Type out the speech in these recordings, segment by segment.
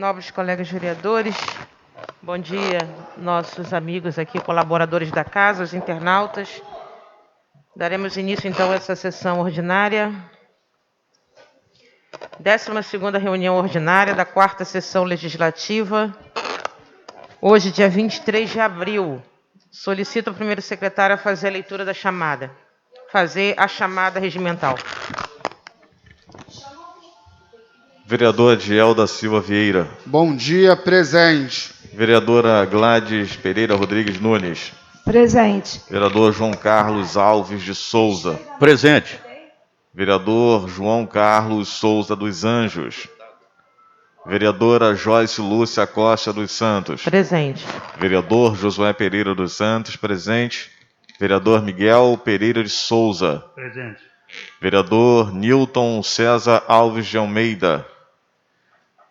Nobres colegas vereadores, bom dia, nossos amigos aqui, colaboradores da casa, os internautas. Daremos início, então, a essa sessão ordinária. 12ª reunião ordinária da 4ª sessão legislativa. Hoje, dia 23 de abril. Solicito ao primeiro secretário a fazer a leitura da chamada. Fazer a chamada regimental. Vereador Adiel da Silva Vieira. Bom dia, presente. Vereadora Gladys Pereira Rodrigues Nunes. Presente. Vereador João Carlos Alves de Souza. Presente. Vereador João Carlos Souza dos Anjos. Vereadora Joyce Lúcia Costa dos Santos. Presente. Vereador Josué Pereira dos Santos, presente. Vereador Miguel Pereira de Souza. Presente. Vereador Nilton César Alves de Almeida.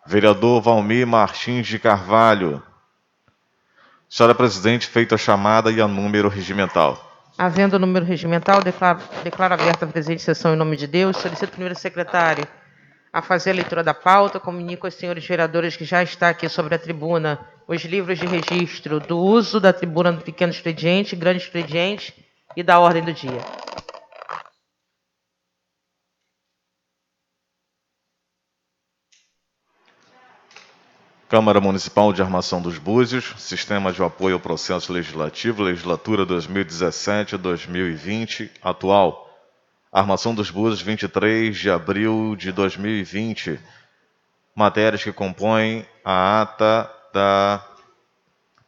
Vereador Valmir Martins de Carvalho. Senhora Presidente, feita a chamada e a número regimental. Havendo o número regimental, declaro aberta a presente sessão em nome de Deus. Solicito ao primeiro secretário a fazer a leitura da pauta. Comunico aos senhores vereadores que já está aqui sobre a tribuna os livros de registro do uso da tribuna do pequeno expediente, grande expediente e da ordem do dia. Câmara Municipal de Armação dos Búzios, Sistema de Apoio ao Processo Legislativo, Legislatura 2017-2020, atual. Armação dos Búzios, 23 de abril de 2020. Matérias que compõem a ata da...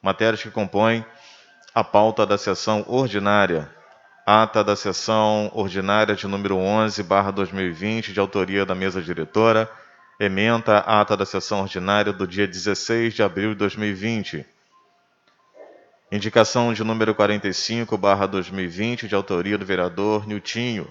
Matérias que compõem a pauta da sessão ordinária. Ata da sessão ordinária de número 11/2020, de autoria da mesa diretora. Ementa a ata da sessão ordinária do dia 16 de abril de 2020. Indicação de número 45/2020, de autoria do vereador Niltinho.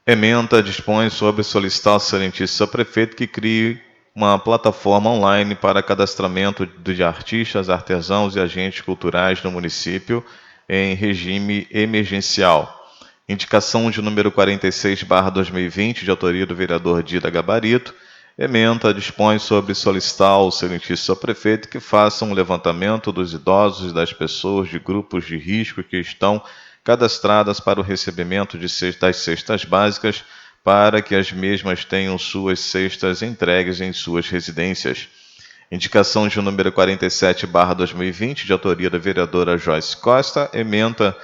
Ementa dispõe sobre solicitar ao excelentíssimo prefeito que crie uma plataforma online para cadastramento de artistas, artesãos e agentes culturais no município em regime emergencial. Indicação de número 46/2020, de autoria do vereador Dida Gabarito. Ementa dispõe sobre solicitar ao excelentíssimo prefeito que faça um levantamento dos idosos e das pessoas de grupos de risco que estão cadastradas para o recebimento das cestas básicas, para que as mesmas tenham suas cestas entregues em suas residências. Indicação de número 47/2020, de autoria da vereadora Joyce Costa. Ementa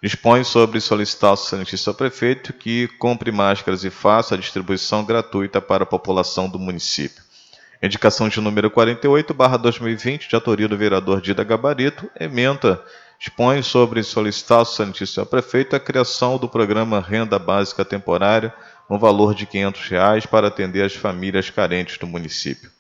dispõe sobre solicitar ao excelentíssimo prefeito que compre máscaras e faça a distribuição gratuita para a população do município. Indicação de número 48/2020, de autoria do vereador Dida Gabarito. Ementa dispõe sobre solicitar ao excelentíssimo prefeito a criação do programa Renda Básica Temporária no valor de R$ 500 para atender as famílias carentes do município.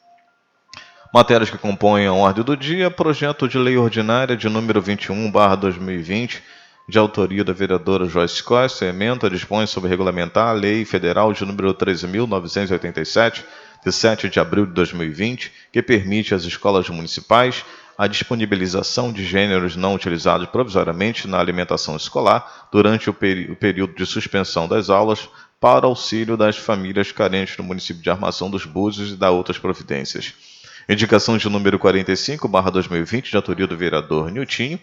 Matérias que compõem a ordem do dia: projeto de lei ordinária de número 21/2020, de autoria da vereadora Joyce Costa. Ementa dispõe sobre regulamentar a lei federal de número 13.987, de 7 de abril de 2020, que permite às escolas municipais a disponibilização de gêneros não utilizados provisoriamente na alimentação escolar durante o período de suspensão das aulas, para auxílio das famílias carentes do município de Armação dos Búzios e da outras providências. Indicação de número 45/2020, de autoria do vereador Niltinho.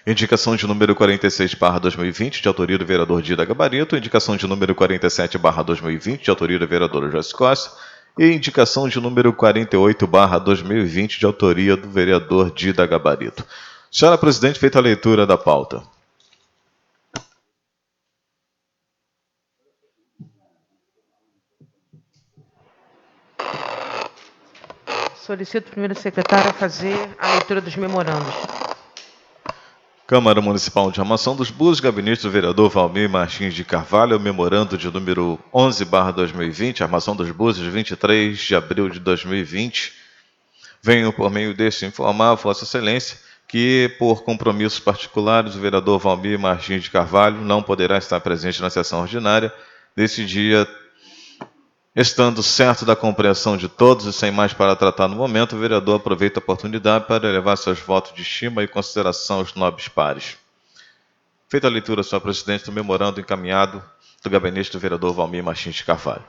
Indicação de número 46/2020, de autoria do vereador Dida Gabarito. Indicação de número 47/2020, de autoria do vereador Joyce Costa. E indicação de número 48/2020, de autoria do vereador Dida Gabarito. Senhora Presidente, feita a leitura da pauta. Solicito ao primeiro secretário a fazer a leitura dos memorandos. Câmara Municipal de Armação dos Búzios, gabinete do vereador Valmir Martins de Carvalho, memorando de número 11/2020, Armação dos Búzios, 23 de abril de 2020. Venho, por meio deste, informar a Vossa Excelência que, por compromissos particulares, o vereador Valmir Martins de Carvalho não poderá estar presente na sessão ordinária desse dia. Estando certo da compreensão de todos e sem mais para tratar no momento, o vereador aproveita a oportunidade para elevar seus votos de estima e consideração aos nobres pares. Feita a leitura, senhor presidente, do memorando encaminhado do gabinete do vereador Valmir Martins de Carvalho.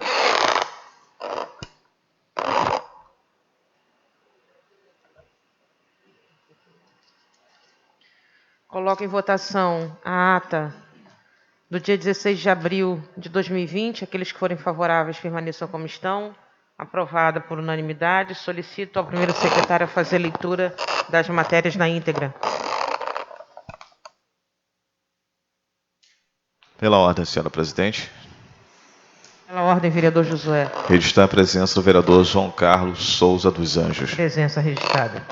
Coloco em votação a ata do dia 16 de abril de 2020. Aqueles que forem favoráveis permaneçam como estão. Aprovada por unanimidade. Solicito ao primeiro secretário a fazer a leitura das matérias na íntegra. Pela ordem, senhora presidente. Pela ordem, vereador Josué. Registrar a presença do vereador João Carlos Souza dos Anjos. Presença registrada.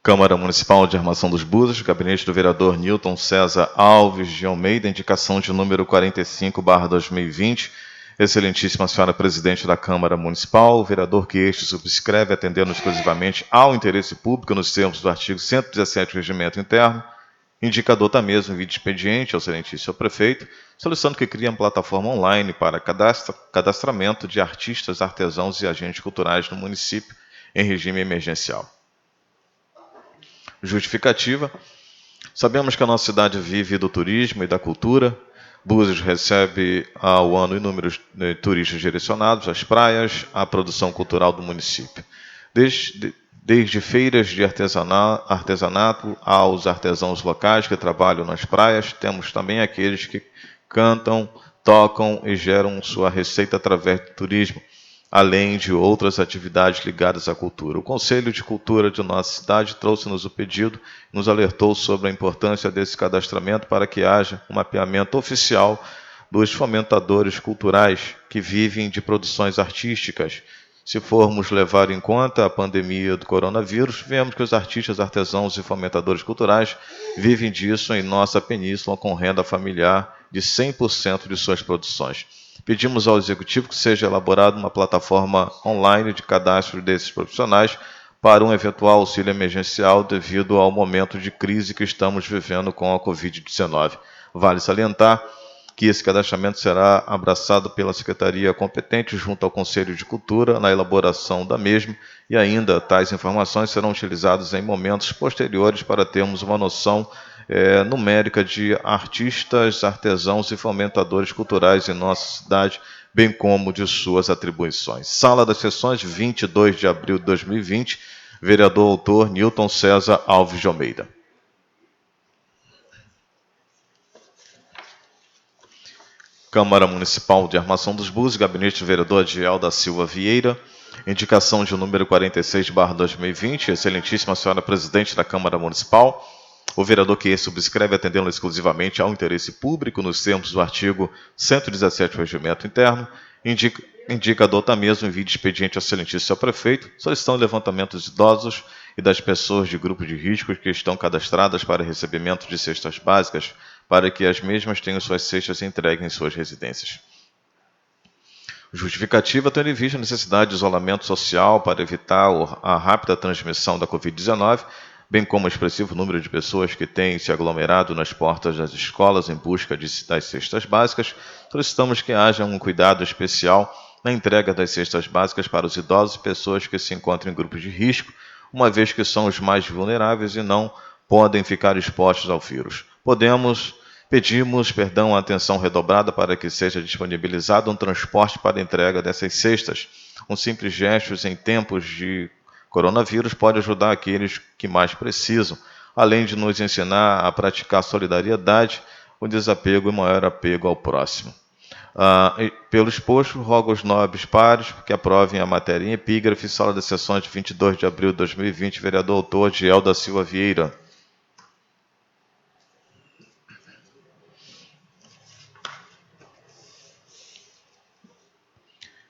Câmara Municipal de Armação dos Búzios, gabinete do vereador Nilton César Alves de Almeida, indicação de número 45/2020. Excelentíssima senhora presidente da Câmara Municipal, o vereador que este subscreve, atendendo exclusivamente ao interesse público nos termos do artigo 117 do Regimento Interno, indicador da mesma em vídeo expediente ao excelentíssimo prefeito, solicitando que crie uma plataforma online para cadastramento de artistas, artesãos e agentes culturais no município em regime emergencial. Justificativa. Sabemos que a nossa cidade vive do turismo e da cultura. Búzios recebe ao ano inúmeros turistas direcionados às praias, à produção cultural do município. Desde feiras de artesanato aos artesãos locais que trabalham nas praias, temos também aqueles que cantam, tocam e geram sua receita através do turismo, além de outras atividades ligadas à cultura. O Conselho de Cultura de nossa cidade trouxe-nos o pedido e nos alertou sobre a importância desse cadastramento para que haja um mapeamento oficial dos fomentadores culturais que vivem de produções artísticas. Se formos levar em conta a pandemia do coronavírus, vemos que os artistas, artesãos e fomentadores culturais vivem disso em nossa península com renda familiar de 100% de suas produções. Pedimos ao Executivo que seja elaborada uma plataforma online de cadastro desses profissionais para um eventual auxílio emergencial devido ao momento de crise que estamos vivendo com a Covid-19. Vale salientar que esse cadastramento será abraçado pela Secretaria competente junto ao Conselho de Cultura na elaboração da mesma e ainda tais informações serão utilizadas em momentos posteriores para termos uma noção numérica de artistas, artesãos e fomentadores culturais em nossa cidade, bem como de suas atribuições. Sala das Sessões, 22 de abril de 2020, vereador autor Nilton César Alves de Almeida. Câmara Municipal de Armação dos Búzios, gabinete do vereador Adiel da Silva Vieira, indicação de número 46/2020, excelentíssima senhora presidente da Câmara Municipal, o vereador que subscreve atendendo exclusivamente ao interesse público nos termos do artigo 117 do Regimento Interno, indicador da mesma em vídeo expediente ao excelentíssimo prefeito, solicitando levantamento dos idosos e das pessoas de grupo de risco que estão cadastradas para recebimento de cestas básicas, para que as mesmas tenham suas cestas entregues em suas residências. Justificativa, tendo em vista a necessidade de isolamento social para evitar a rápida transmissão da Covid-19, bem como o expressivo número de pessoas que têm se aglomerado nas portas das escolas em busca das cestas básicas, solicitamos que haja um cuidado especial na entrega das cestas básicas para os idosos e pessoas que se encontram em grupos de risco, uma vez que são os mais vulneráveis e não podem ficar expostos ao vírus. Pedimos atenção redobrada para que seja disponibilizado um transporte para a entrega dessas cestas. Um simples gesto em tempos de coronavírus pode ajudar aqueles que mais precisam, além de nos ensinar a praticar solidariedade, o desapego e maior apego ao próximo. Pelo exposto, rogo aos nobres pares que aprovem a matéria em epígrafe, sala das sessões de 22 de abril de 2020, vereador autor Adiel da Silva Vieira.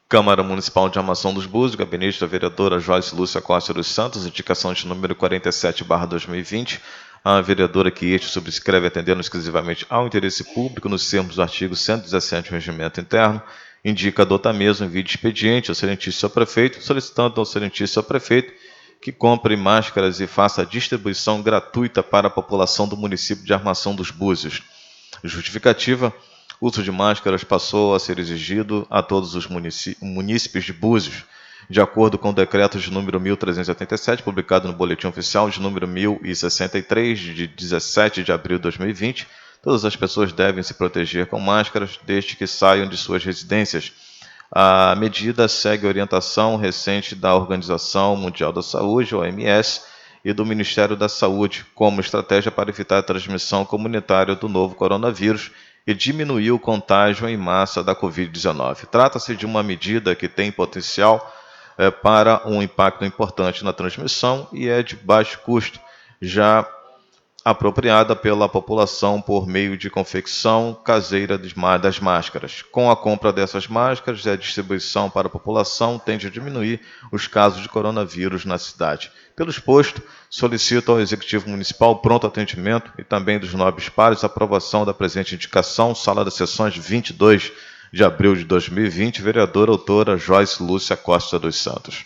Câmara Municipal de Armação dos Búzios, gabinete da vereadora Joyce Lúcia Costa dos Santos, indicação de número 47/2020, a vereadora que este subscreve atendendo exclusivamente ao interesse público nos termos do artigo 117 do Regimento Interno, indica adotar mesmo em vídeo expediente ao excelentíssimo prefeito, solicitando ao excelentíssimo prefeito que compre máscaras e faça a distribuição gratuita para a população do município de Armação dos Búzios. Justificativa: o uso de máscaras passou a ser exigido a todos os munícipes de Búzios, de acordo com o decreto de número 1387, publicado no Boletim Oficial de número 1063, de 17 de abril de 2020, todas as pessoas devem se proteger com máscaras desde que saiam de suas residências. A medida segue a orientação recente da Organização Mundial da Saúde, OMS, e do Ministério da Saúde, como estratégia para evitar a transmissão comunitária do novo coronavírus e diminuir o contágio em massa da Covid-19. Trata-se de uma medida que tem potencial para um impacto importante na transmissão e é de baixo custo, já apropriada pela população por meio de confecção caseira das máscaras. Com a compra dessas máscaras e a distribuição para a população, tende a diminuir os casos de coronavírus na cidade. Pelo exposto, solicito ao Executivo Municipal pronto atendimento e também dos nobres pares a aprovação da presente indicação, Sala das Sessões 22 de abril de 2020, vereadora autora Joyce Lúcia Costa dos Santos.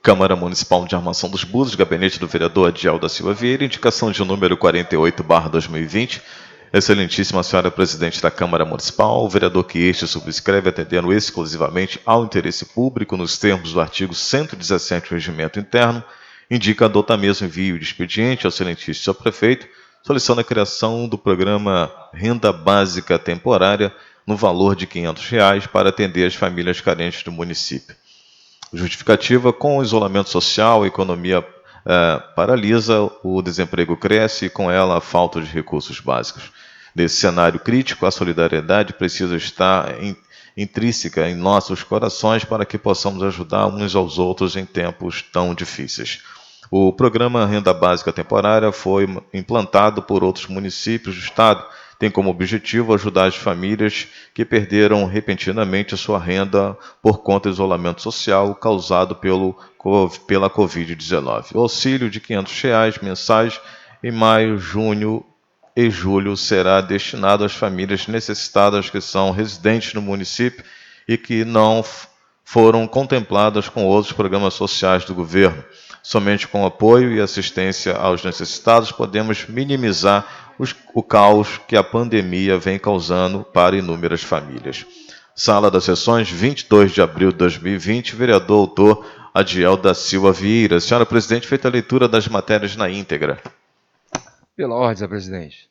Câmara Municipal de Armação dos Búzios, gabinete do vereador Adiel da Silva Vieira, indicação de número 48/2020. Excelentíssima senhora presidente da Câmara Municipal, o vereador que este subscreve atendendo exclusivamente ao interesse público nos termos do artigo 117 do Regimento Interno, indica adotar mesmo envio de expediente ao excelentíssimo senhor prefeito, solicitando a criação do programa Renda Básica Temporária no valor de R$ 500 para atender as famílias carentes do município. Justificativa: com o isolamento social, a economia paralisa, o desemprego cresce e com ela a falta de recursos básicos. Nesse cenário crítico, a solidariedade precisa estar intrínseca em nossos corações para que possamos ajudar uns aos outros em tempos tão difíceis. O programa Renda Básica Temporária foi implantado por outros municípios do estado. Tem como objetivo ajudar as famílias que perderam repentinamente a sua renda por conta do isolamento social causado pela Covid-19. O auxílio de R$ 500 mensais em maio, junho e julho será destinado às famílias necessitadas que são residentes no município e que não foram contempladas com outros programas sociais do governo. Somente com apoio e assistência aos necessitados podemos minimizar o caos que a pandemia vem causando para inúmeras famílias. Sala das Sessões, 22 de abril de 2020, vereador autor Adiel da Silva Vieira. Senhora presidente, feita a leitura das matérias na íntegra. Pela ordem, senhor presidente.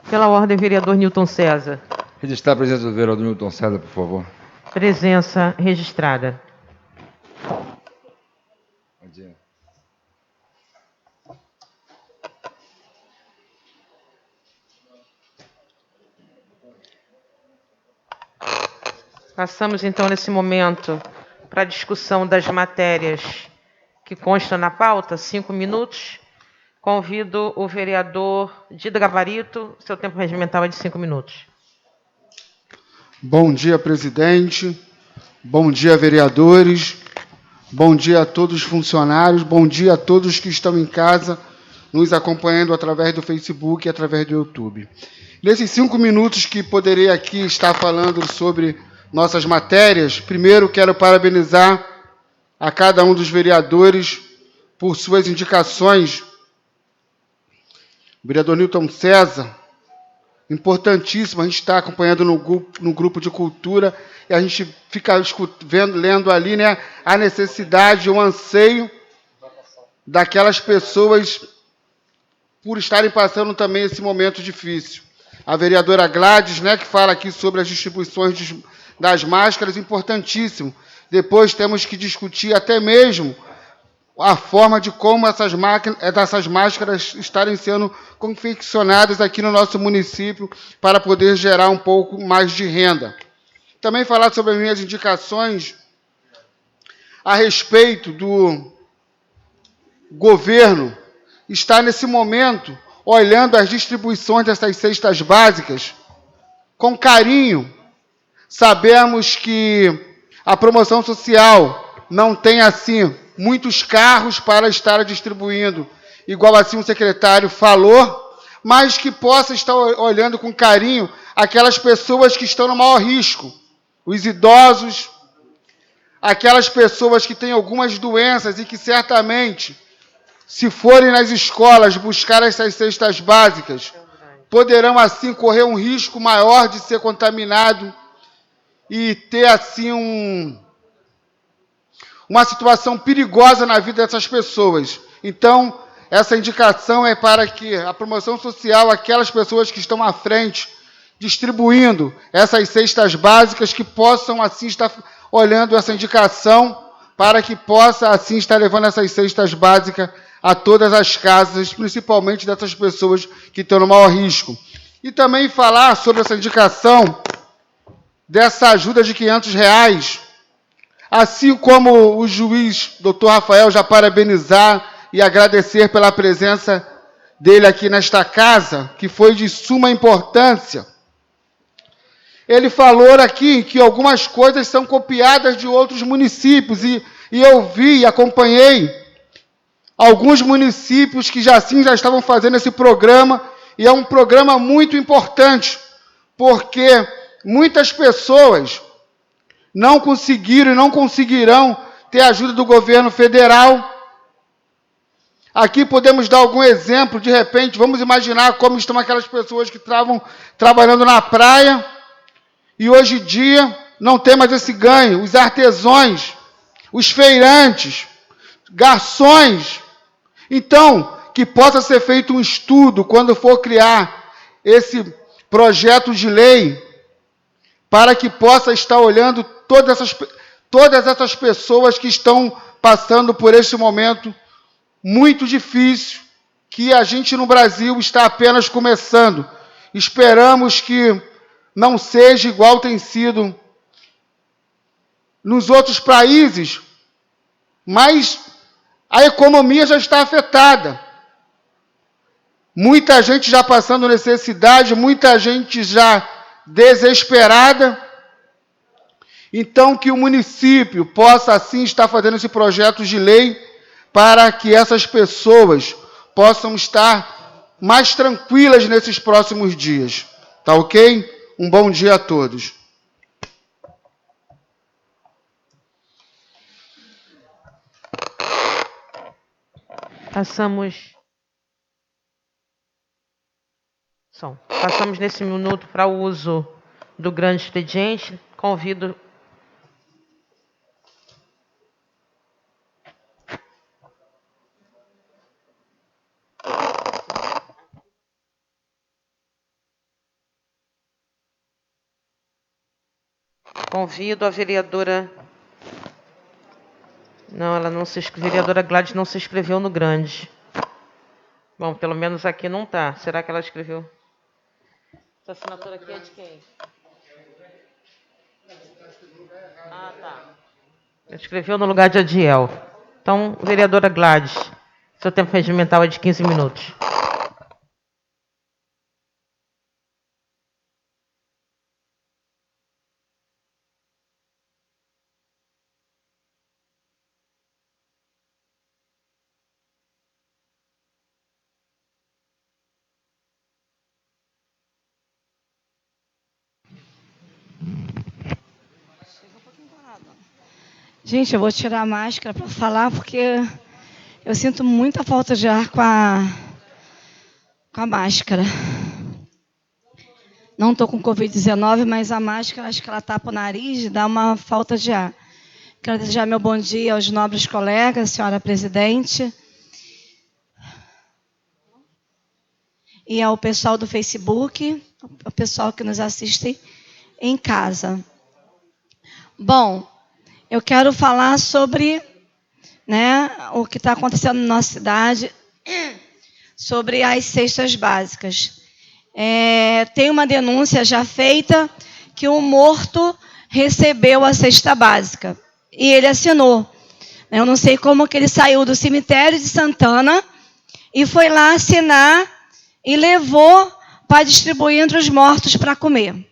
Pela ordem, vereador Newton César. Registrar a presença do vereador Newton César, por favor. Presença registrada. Passamos, então, nesse momento, para a discussão das matérias que constam na pauta, 5 minutos. Convido o vereador Dido Gabarito, seu tempo regimental é de 5 minutos. Bom dia, presidente. Bom dia, vereadores. Bom dia a todos os funcionários. Bom dia a todos que estão em casa, nos acompanhando através do Facebook e através do YouTube. Nesses 5 minutos que poderei aqui estar falando sobre nossas matérias, primeiro quero parabenizar a cada um dos vereadores por suas indicações. O vereador Newton César, importantíssimo, a gente está acompanhando no grupo de cultura e a gente fica lendo ali, né, a necessidade, o anseio daquelas pessoas por estarem passando também esse momento difícil. A vereadora Gladys, né, que fala aqui sobre as distribuições das máscaras, importantíssimo. Depois temos que discutir até mesmo a forma de como essas máscaras estarem sendo confeccionadas aqui no nosso município para poder gerar um pouco mais de renda. Também falar sobre as minhas indicações a respeito do governo estar nesse momento olhando as distribuições dessas cestas básicas com carinho. Sabemos que a promoção social não tem, assim, muitos carros para estar distribuindo, igual assim o secretário falou, mas que possa estar olhando com carinho aquelas pessoas que estão no maior risco, os idosos, aquelas pessoas que têm algumas doenças e que certamente, se forem nas escolas buscar essas cestas básicas, poderão assim correr um risco maior de ser contaminado e ter assim uma situação perigosa na vida dessas pessoas. Então, essa indicação é para que a promoção social, aquelas pessoas que estão à frente, distribuindo essas cestas básicas, que possam assim estar olhando essa indicação, para que possa assim estar levando essas cestas básicas a todas as casas, principalmente dessas pessoas que estão no maior risco. E também falar sobre essa indicação dessa ajuda de R$500, assim como o juiz Dr. Rafael já parabenizar e agradecer pela presença dele aqui nesta casa, que foi de suma importância. Ele falou aqui que algumas coisas são copiadas de outros municípios, e eu vi e acompanhei alguns municípios que já estavam fazendo esse programa, e é um programa muito importante, porque muitas pessoas não conseguiram e não conseguirão ter ajuda do governo federal. Aqui podemos dar algum exemplo, de repente, vamos imaginar como estão aquelas pessoas que estavam trabalhando na praia e hoje em dia não tem mais esse ganho, os artesãos, os feirantes, garçons. Então, que possa ser feito um estudo quando for criar esse projeto de lei, para que possa estar olhando todas essas pessoas que estão passando por este momento muito difícil, que a gente no Brasil está apenas começando. Esperamos que não seja igual tem sido nos outros países, mas a economia já está afetada. Muita gente já passando necessidade, muita gente já desesperada. Então, que o município possa, assim, estar fazendo esse projeto de lei para que essas pessoas possam estar mais tranquilas nesses próximos dias. Tá ok? Um bom dia a todos. Passamos nesse minuto para o uso do grande expediente. Convido a vereadora... Não, ela não se inscreveu. A vereadora Gladys não se inscreveu no grande. Bom, pelo menos aqui não está. Será que ela escreveu? Essa assinatura aqui é de quem? Ah, tá. Escreveu no lugar de Adiel. Então, vereadora Gladys, seu tempo regimental é de 15 minutos. Gente, eu vou tirar a máscara para falar, porque eu sinto muita falta de ar com a máscara. Não estou com Covid-19, mas a máscara, acho que ela tapa o nariz e dá uma falta de ar. Quero desejar meu bom dia aos nobres colegas, senhora presidente, e ao pessoal do Facebook, ao pessoal que nos assiste em casa. Bom, eu quero falar sobre, o que está acontecendo na nossa cidade, sobre as cestas básicas. Tem uma denúncia já feita que um morto recebeu a cesta básica e ele assinou. Eu não sei como que ele saiu do cemitério de Santana e foi lá assinar e levou para distribuir entre os mortos para comer,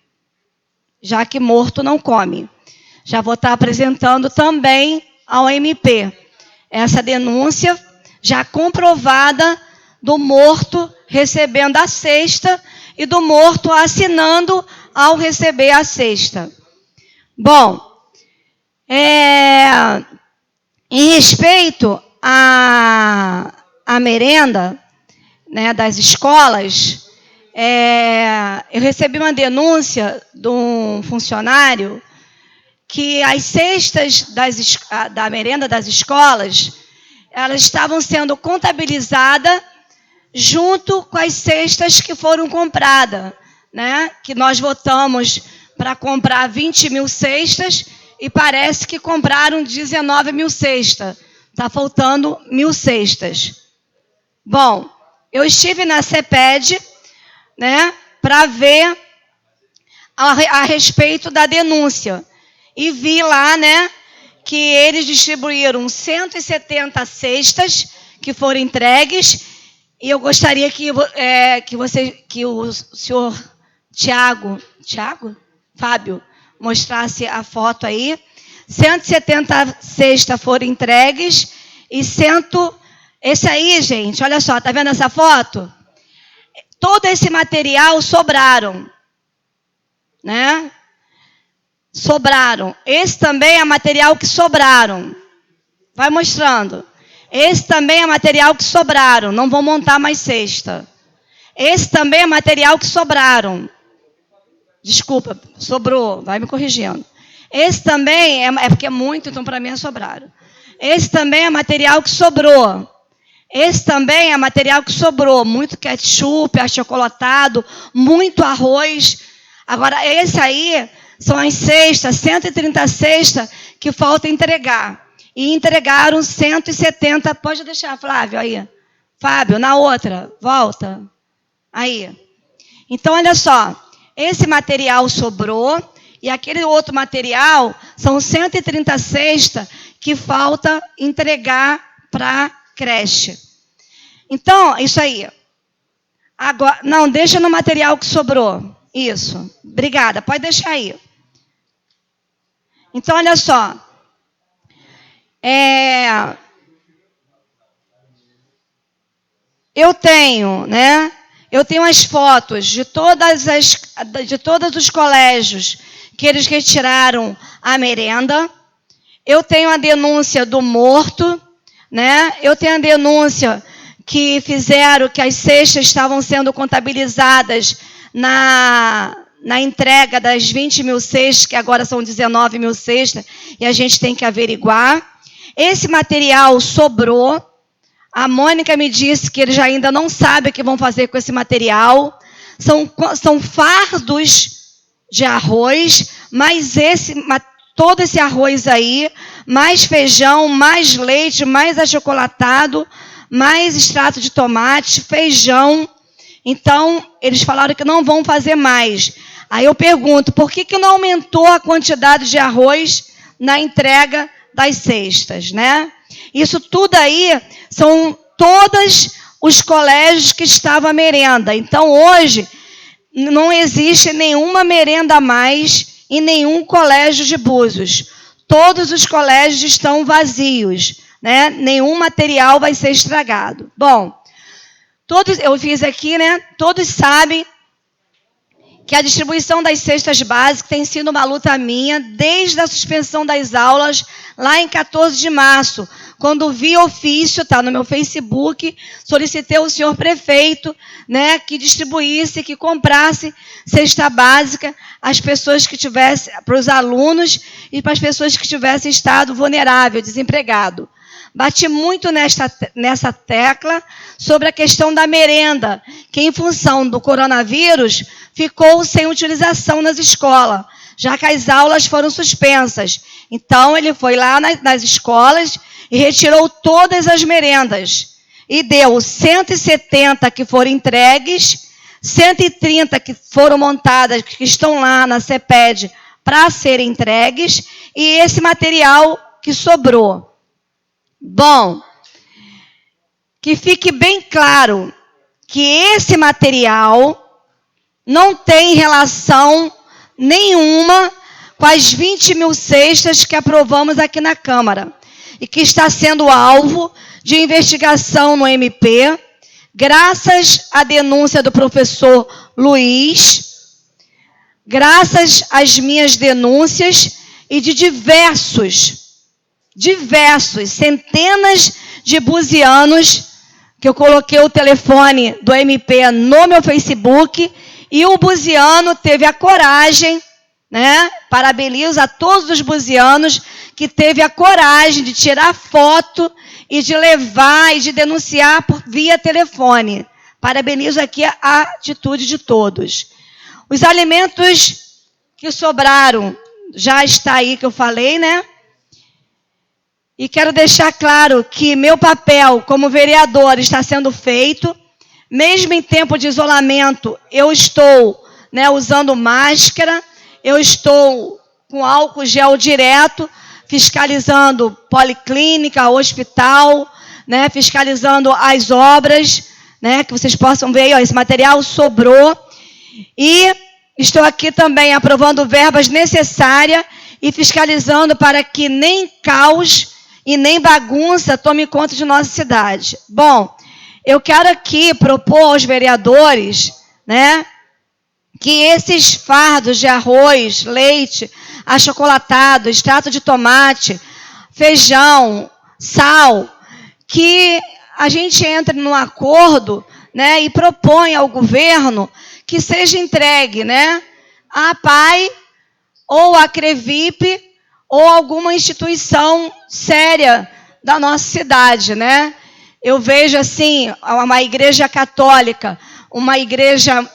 já que morto não come. Já vou estar apresentando também ao MP essa denúncia já comprovada do morto recebendo a cesta e do morto assinando ao receber a cesta. Bom, Em respeito à merenda, né, das escolas, eu recebi uma denúncia de um funcionário que as cestas da merenda das escolas, elas estavam sendo contabilizadas junto com as cestas que foram compradas, né? Que nós votamos para comprar 20 mil cestas e parece que compraram 19 mil cestas. Está faltando 1.000 cestas. Bom, eu estive na CEPED, né, para ver a respeito da denúncia. E vi lá, né, que eles distribuíram 170 cestas que foram entregues. E eu gostaria que o senhor Fábio, mostrasse a foto aí. 170 cestas foram entregues e esse aí, gente, olha só, tá vendo essa foto? Todo esse material sobraram, né? Sobraram. Esse também é material que sobraram. Vai mostrando. Esse também é material que sobraram. Não vou montar mais cesta. Esse também é material que sobraram. Desculpa, sobrou. Vai me corrigindo. Esse também é porque é muito, então para mim é sobraram. Esse também é material que sobrou. Esse também é material que sobrou. Muito ketchup, achocolatado, muito arroz. Agora, esse aí são as cestas, 130 cestas que falta entregar. E entregaram 170. Pode deixar, Flávio, aí. Fábio, na outra. Volta. Aí. Então, olha só. Esse material sobrou. E aquele outro material são 130 cestas que falta entregar para a creche. Então, isso aí. Agora, não, deixa no material que sobrou. Isso. Obrigada. Pode deixar aí. Então, olha só. Eu tenho, né? Eu tenho as fotos de todos os colégios que eles retiraram a merenda. Eu tenho a denúncia do morto, né? Eu tenho a denúncia que fizeram que as cestas estavam sendo contabilizadas na entrega das 20 mil cestas, que agora são 19 mil cestas, e a gente tem que averiguar. Esse material sobrou. A Mônica me disse que eles ainda não sabem o que vão fazer com esse material. São fardos de arroz, mas todo esse arroz aí, mais feijão, mais leite, mais achocolatado, mais extrato de tomate, feijão. Então, eles falaram que não vão fazer mais. Aí eu pergunto, por que não aumentou a quantidade de arroz na entrega das cestas, né? Isso tudo aí são todos os colégios que estavam a merenda. Então, hoje, não existe nenhuma merenda a mais em nenhum colégio de Búzios. Todos os colégios estão vazios, né? Nenhum material vai ser estragado. Bom, eu fiz aqui, né? Todos sabem que a distribuição das cestas básicas tem sido uma luta minha desde a suspensão das aulas, lá em 14 de março, quando vi ofício, está no meu Facebook, solicitei ao senhor prefeito, né, que distribuísse, que comprasse cesta básica às pessoas que tivessem, para os alunos e para as pessoas que tivessem estado vulnerável, desempregado. Bati muito nessa tecla sobre a questão da merenda, que em função do coronavírus ficou sem utilização nas escolas, já que as aulas foram suspensas. Então, ele foi lá nas escolas e retirou todas as merendas. E deu 170 que foram entregues, 130 que foram montadas, que estão lá na CEPED para serem entregues, e esse material que sobrou. Bom, que fique bem claro que esse material não tem relação nenhuma com as 20 mil cestas que aprovamos aqui na Câmara e que está sendo alvo de investigação no MP, graças à denúncia do professor Luiz, graças às minhas denúncias e de diversos, centenas de buzianos, que eu coloquei o telefone do MP no meu Facebook, e o buziano teve a coragem, né? Parabenizo a todos os buzianos que teve a coragem de tirar foto e de levar e de denunciar via telefone. Parabenizo aqui a atitude de todos. Os alimentos que sobraram, já está aí que eu falei, né? E quero deixar claro que meu papel como vereador está sendo feito. Mesmo em tempo de isolamento, eu estou, né, usando máscara, eu estou com álcool gel direto, fiscalizando policlínica, hospital, né, fiscalizando as obras, né, que vocês possam ver, ó, esse material sobrou. E estou aqui também aprovando verbas necessárias e fiscalizando para que nem caos e nem bagunça tome conta de nossa cidade. Bom, eu quero aqui propor aos vereadores, né, que esses fardos de arroz, leite, achocolatado, extrato de tomate, feijão, sal, que a gente entre num acordo, né, e propõe ao governo que seja entregue, né, à APAI ou à CREVIP ou alguma instituição séria da nossa cidade, né? Eu vejo, assim, uma igreja católica, uma igreja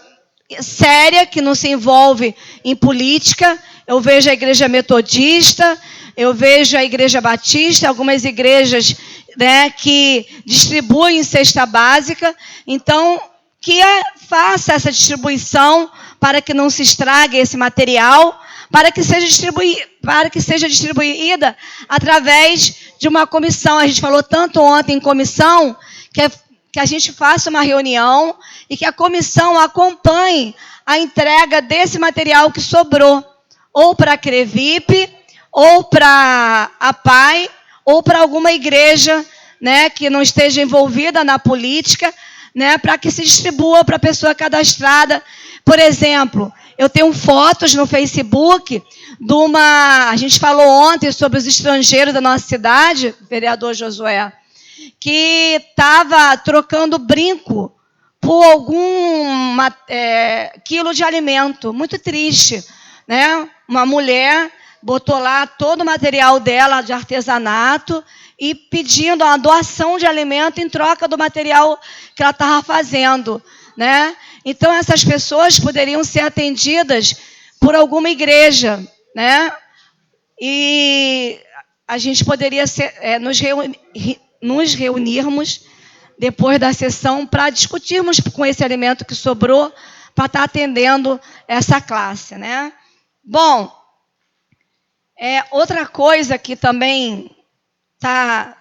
séria, que não se envolve em política. Eu vejo a igreja metodista, eu vejo a igreja batista, algumas igrejas, né, que distribuem cesta básica. Então, que faça essa distribuição para que não se estrague esse material, para que seja distribuída através de uma comissão. A gente falou tanto ontem em comissão, que a gente faça uma reunião e que a comissão acompanhe a entrega desse material que sobrou, ou para a CREVIP, ou para a APAI, ou para alguma igreja, né, que não esteja envolvida na política, né, para que se distribua para a pessoa cadastrada. Por exemplo, eu tenho fotos no Facebook de uma... A gente falou ontem sobre os estrangeiros da nossa cidade, vereador Josué, que estava trocando brinco por algum quilo de alimento. Muito triste, né? Uma mulher botou lá todo o material dela de artesanato e pedindo uma doação de alimento em troca do material que ela estava fazendo, né? Então, essas pessoas poderiam ser atendidas por alguma igreja, né? E a gente poderia nos reunirmos depois da sessão para discutirmos com esse alimento que sobrou para estar atendendo essa classe, né? Bom, outra coisa que também está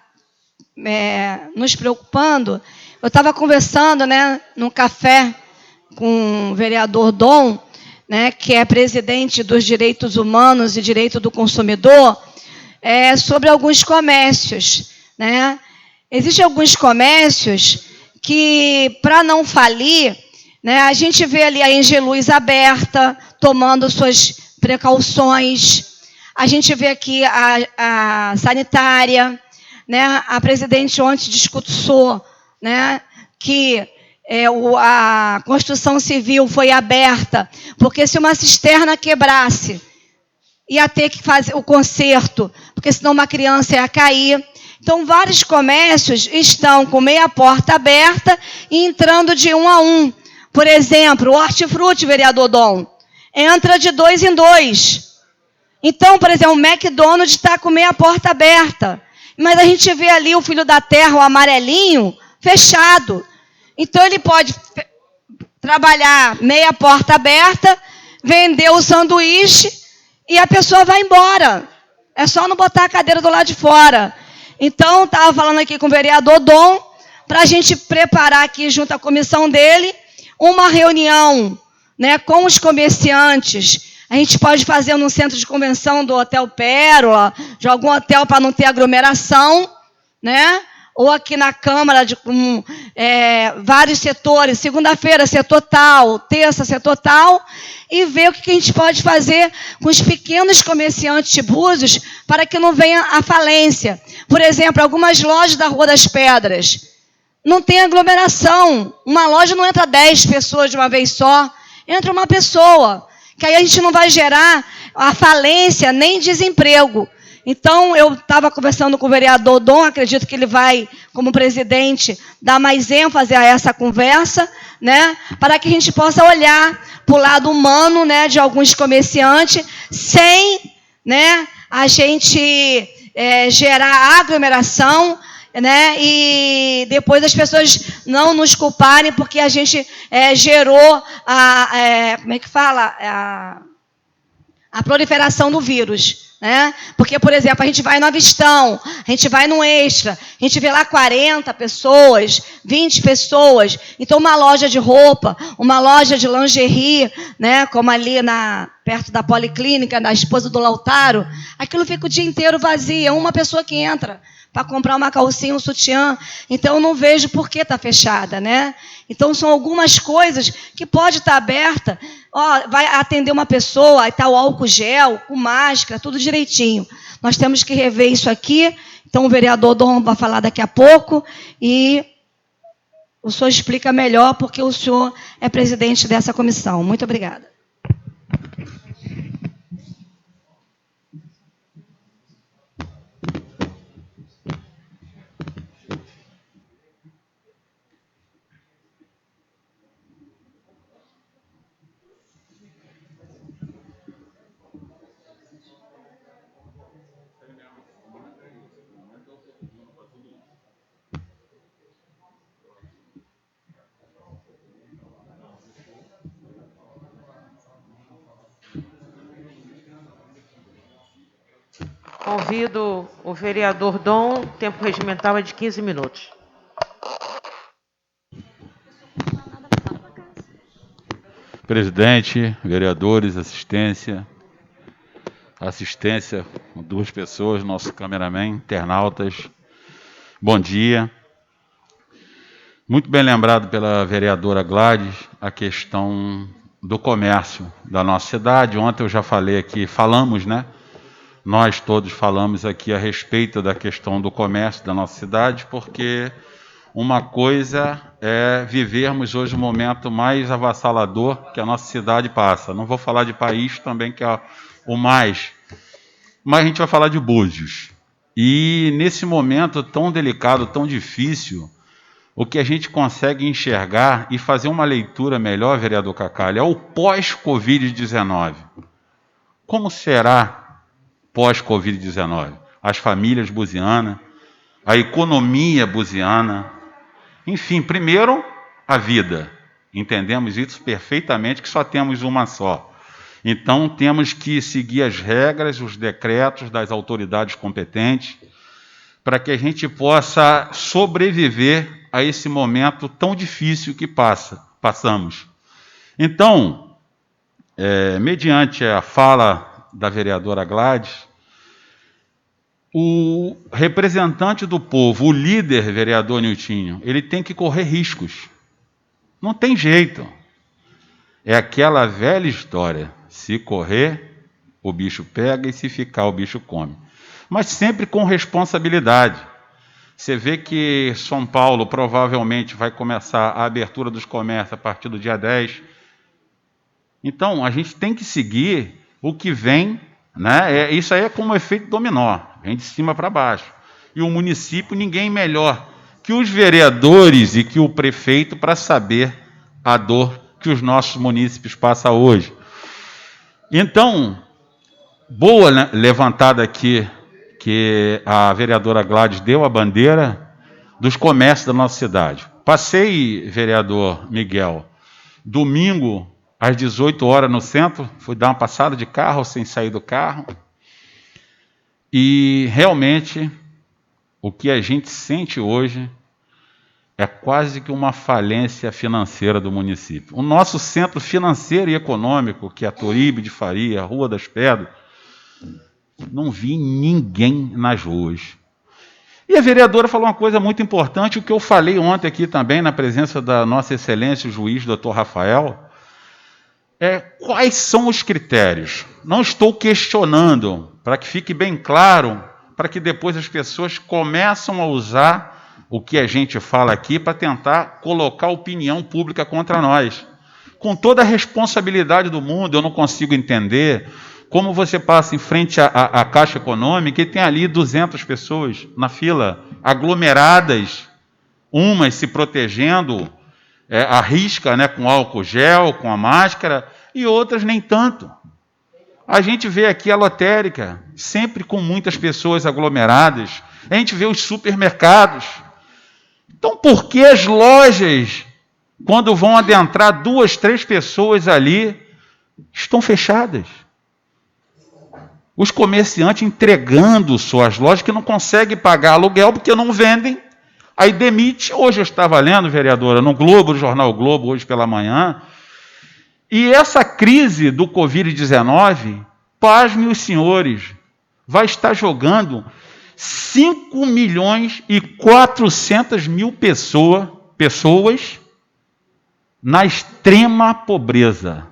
nos preocupando, eu estava conversando, né, num café com o vereador Dom, né, que é presidente dos Direitos Humanos e Direito do Consumidor, sobre alguns comércios, né? Existem alguns comércios que, para não falir, né, a gente vê ali a Engeluz aberta, tomando suas precauções. A gente vê aqui a sanitária, né? A presidente ontem discursou, né, que a construção civil foi aberta, porque se uma cisterna quebrasse, ia ter que fazer o conserto, porque senão uma criança ia cair. Então, vários comércios estão com meia porta aberta e entrando de 1 a 1. Por exemplo, o Hortifruti, vereador Dom, entra de 2 em 2. Então, por exemplo, o McDonald's está com meia porta aberta, mas a gente vê ali o Filho da Terra, o amarelinho, fechado. Então, ele pode trabalhar meia porta aberta, vender o sanduíche e a pessoa vai embora. É só não botar a cadeira do lado de fora. Então, estava falando aqui com o vereador Dom, para a gente preparar aqui, junto à comissão dele, uma reunião, né, com os comerciantes. A gente pode fazer num centro de convenção do Hotel Pérola, de algum hotel para não ter aglomeração, né? ou aqui na Câmara, com vários setores, segunda-feira, setor tal, terça, setor tal, e ver o que a gente pode fazer com os pequenos comerciantes de Búzios para que não venha a falência. Por exemplo, algumas lojas da Rua das Pedras não tem aglomeração. Uma loja não entra 10 pessoas de uma vez só, entra uma pessoa, que aí a gente não vai gerar a falência nem desemprego. Então, eu estava conversando com o vereador Dom, acredito que ele vai, como presidente, dar mais ênfase a essa conversa, né, para que a gente possa olhar para o lado humano, né, de alguns comerciantes, sem, né, a gente gerar aglomeração, né, e depois as pessoas não nos culparem porque a gente gerou como é que fala? A proliferação do vírus, né? Porque, por exemplo, a gente vai no Avistão, a gente vai no Extra, a gente vê lá 40 pessoas, 20 pessoas. Então, uma loja de roupa, uma loja de lingerie, né? Como ali perto da Policlínica, da esposa do Lautaro, aquilo fica o dia inteiro vazio, é uma pessoa que entra para comprar uma calcinha, um sutiã. Então, eu não vejo por que está fechada, né? Então, são algumas coisas que pode estar aberta. Vai atender uma pessoa, está o álcool gel, com máscara, tudo direitinho. Nós temos que rever isso aqui. Então, o vereador Dom vai falar daqui a pouco e o senhor explica melhor, porque o senhor é presidente dessa comissão. Muito obrigada. Convido o vereador Dom, tempo regimental é de 15 minutos. Presidente, vereadores, assistência, com 2 pessoas, nosso cameraman, internautas, bom dia. Muito bem lembrado pela vereadora Gladys a questão do comércio da nossa cidade. Ontem eu já falei aqui, falamos, né? Nós todos falamos aqui a respeito da questão do comércio da nossa cidade, porque uma coisa é vivermos hoje o momento mais avassalador que a nossa cidade passa. Não vou falar de país também, que é o mais, mas a gente vai falar de Búzios. E nesse momento tão delicado, tão difícil, o que a gente consegue enxergar e fazer uma leitura melhor, vereador Cacalha, é o pós-Covid-19. Como será pós-Covid-19? As famílias buzianas, a economia buziana, enfim, primeiro, a vida. Entendemos isso perfeitamente, que só temos uma só. Então, temos que seguir as regras, os decretos das autoridades competentes, para que a gente possa sobreviver a esse momento tão difícil que passamos. Então, mediante a fala da vereadora Gladys, o representante do povo, o líder, vereador Niltinho, ele tem que correr riscos. Não tem jeito. É aquela velha história. Se correr, o bicho pega, e se ficar, o bicho come. Mas sempre com responsabilidade. Você vê que São Paulo provavelmente vai começar a abertura dos comércios a partir do dia 10. Então, a gente tem que seguir o que vem, né? Isso aí é como um efeito dominó, vem de cima para baixo. E o município, ninguém melhor que os vereadores e que o prefeito para saber a dor que os nossos munícipes passam hoje. Então, boa, né, levantada aqui, que a vereadora Gladys deu a bandeira dos comércios da nossa cidade. Passei, vereador Miguel, domingo, às 18 horas no centro, fui dar uma passada de carro, sem sair do carro, e realmente o que a gente sente hoje é quase que uma falência financeira do município. O nosso centro financeiro e econômico, que é a Toribe de Faria, a Rua das Pedras, não vi ninguém nas ruas. E a vereadora falou uma coisa muito importante, o que eu falei ontem aqui também, na presença da nossa excelência, o juiz, doutor Rafael, quais são os critérios? Não estou questionando, para que fique bem claro, para que depois as pessoas começam a usar o que a gente fala aqui para tentar colocar a opinião pública contra nós. Com toda a responsabilidade do mundo, eu não consigo entender como você passa em frente à Caixa Econômica e tem ali 200 pessoas na fila, aglomeradas, umas se protegendo, à risca, né, com álcool gel, com a máscara, e outras nem tanto. A gente vê aqui a lotérica, sempre com muitas pessoas aglomeradas. A gente vê os supermercados. Então, por que as lojas, quando vão adentrar 2, 3 pessoas ali, estão fechadas? Os comerciantes entregando suas lojas que não conseguem pagar aluguel porque não vendem, aí demite. Hoje eu estava lendo, vereadora, no Globo, no jornal o Globo, hoje pela manhã, e essa crise do Covid-19, pasmem os senhores, vai estar jogando 5.400.000 pessoas na extrema pobreza.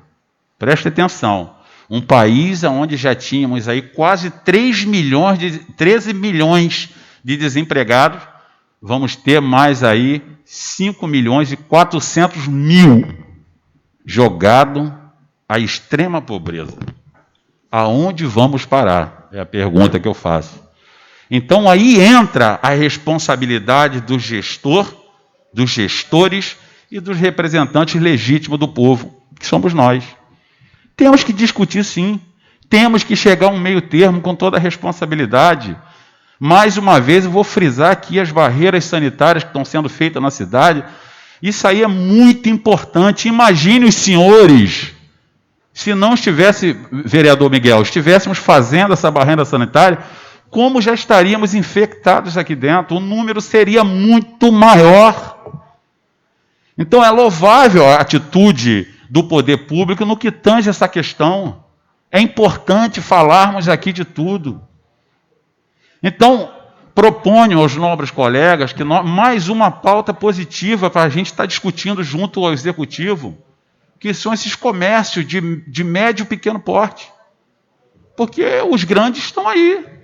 Preste atenção. Um país onde já tínhamos aí quase 13 milhões de desempregados, vamos ter mais aí 5.400.000 jogado à extrema pobreza. Aonde vamos parar? É a pergunta que eu faço. Então aí entra a responsabilidade do gestor, dos gestores e dos representantes legítimos do povo, que somos nós. Temos que discutir, sim. Temos que chegar a um meio termo com toda a responsabilidade. Mais uma vez, eu vou frisar aqui as barreiras sanitárias que estão sendo feitas na cidade. Isso aí é muito importante. Imagine os senhores, se não estivesse, vereador Miguel, estivéssemos fazendo essa barreira sanitária, como já estaríamos infectados aqui dentro. O número seria muito maior. Então, é louvável a atitude do poder público no que tange essa questão. É importante falarmos aqui de tudo. Então, proponho aos nobres colegas que mais uma pauta positiva para a gente estar discutindo junto ao Executivo, que são esses comércios de médio e pequeno porte. Porque os grandes estão aí.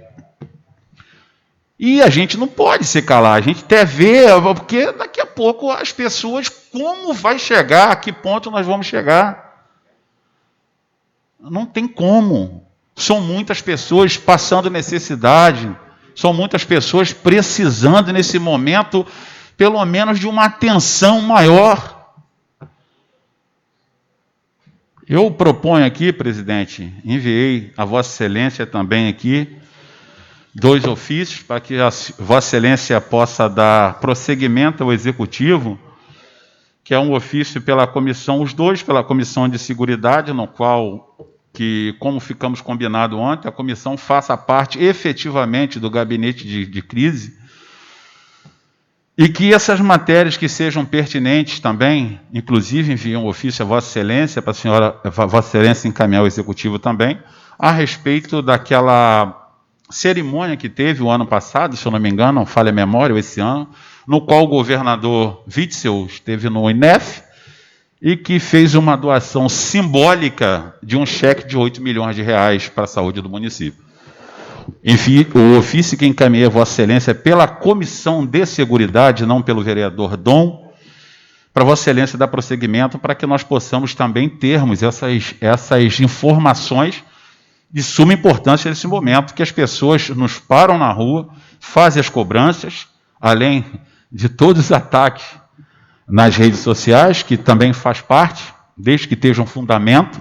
E a gente não pode se calar, a gente até vê, porque daqui a pouco as pessoas, como vai chegar, a que ponto nós vamos chegar? Não tem como. São muitas pessoas passando necessidade, são muitas pessoas precisando nesse momento, pelo menos de uma atenção maior. Eu proponho aqui, presidente, enviei a Vossa Excelência também aqui, 2 ofícios para que a Vossa Excelência possa dar prosseguimento ao Executivo, que é um ofício pela comissão, os 2 pela Comissão de Seguridade, no qual, como ficamos combinado ontem, a comissão faça parte efetivamente do gabinete de crise, e que essas matérias que sejam pertinentes também, inclusive enviei um ofício a Vossa Excelência, para a Vossa Excelência encaminhar ao Executivo também, a respeito daquela cerimônia que teve o ano passado, se eu não me engano, não falha a memória, esse ano, no qual o governador Witzel esteve no INEF e que fez uma doação simbólica de um cheque de 8 milhões de reais para a saúde do município. Enfim, o ofício que encaminhei a Vossa Excelência é pela Comissão de Seguridade, não pelo vereador Dom, para Vossa Excelência dar prosseguimento para que nós possamos também termos essas informações de suma importância nesse momento, que as pessoas nos param na rua, fazem as cobranças, além de todos os ataques nas redes sociais, que também faz parte, desde que esteja um fundamento.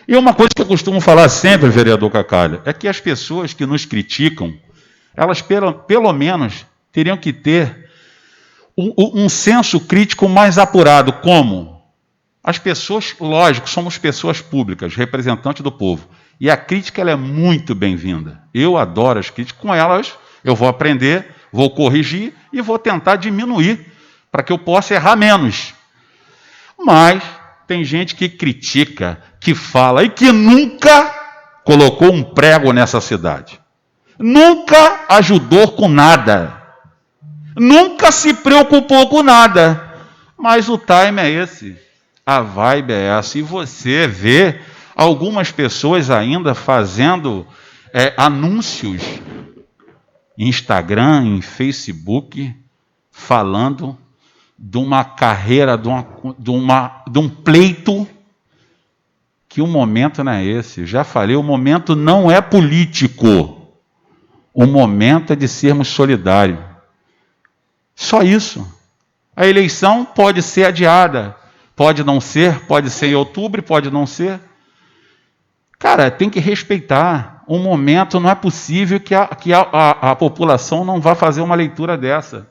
E uma coisa que eu costumo falar sempre, vereador Cacalha, é que as pessoas que nos criticam, elas pelo menos teriam que ter um senso crítico mais apurado. Como? As pessoas, lógico, somos pessoas públicas, representantes do povo. E a crítica ela é muito bem-vinda. Eu adoro as críticas. Com elas eu vou aprender, vou corrigir e vou tentar diminuir para que eu possa errar menos. Mas tem gente que critica, que fala e que nunca colocou um prego nessa cidade. Nunca ajudou com nada. Nunca se preocupou com nada. Mas o time é esse. A vibe é essa. E você vê algumas pessoas ainda fazendo anúncios em Instagram, em Facebook, falando de uma carreira, de um pleito, que o momento não é esse. Eu já falei, o momento não é político. O momento é de sermos solidários. Só isso. A eleição pode ser adiada, pode não ser, pode ser em outubro, pode não ser. Cara, tem que respeitar. O momento não é possível que a população não vá fazer uma leitura dessa.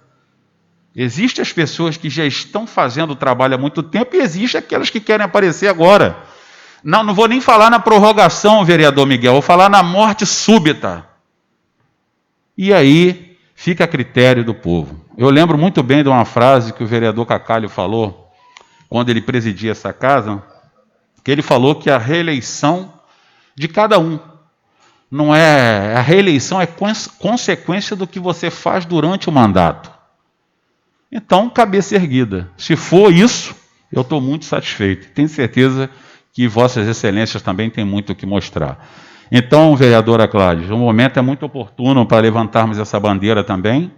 Existem as pessoas que já estão fazendo o trabalho há muito tempo e existem aquelas que querem aparecer agora. Não vou nem falar na prorrogação, vereador Miguel, vou falar na morte súbita. E aí fica a critério do povo. Eu lembro muito bem de uma frase que o vereador Cacalho falou, quando ele presidia essa casa, que ele falou que a reeleição de cada um, não é, a reeleição é consequência do que você faz durante o mandato. Então, cabeça erguida. Se for isso, eu estou muito satisfeito. Tenho certeza que Vossas Excelências também têm muito o que mostrar. Então, vereadora Gladys, o momento é muito oportuno para levantarmos essa bandeira também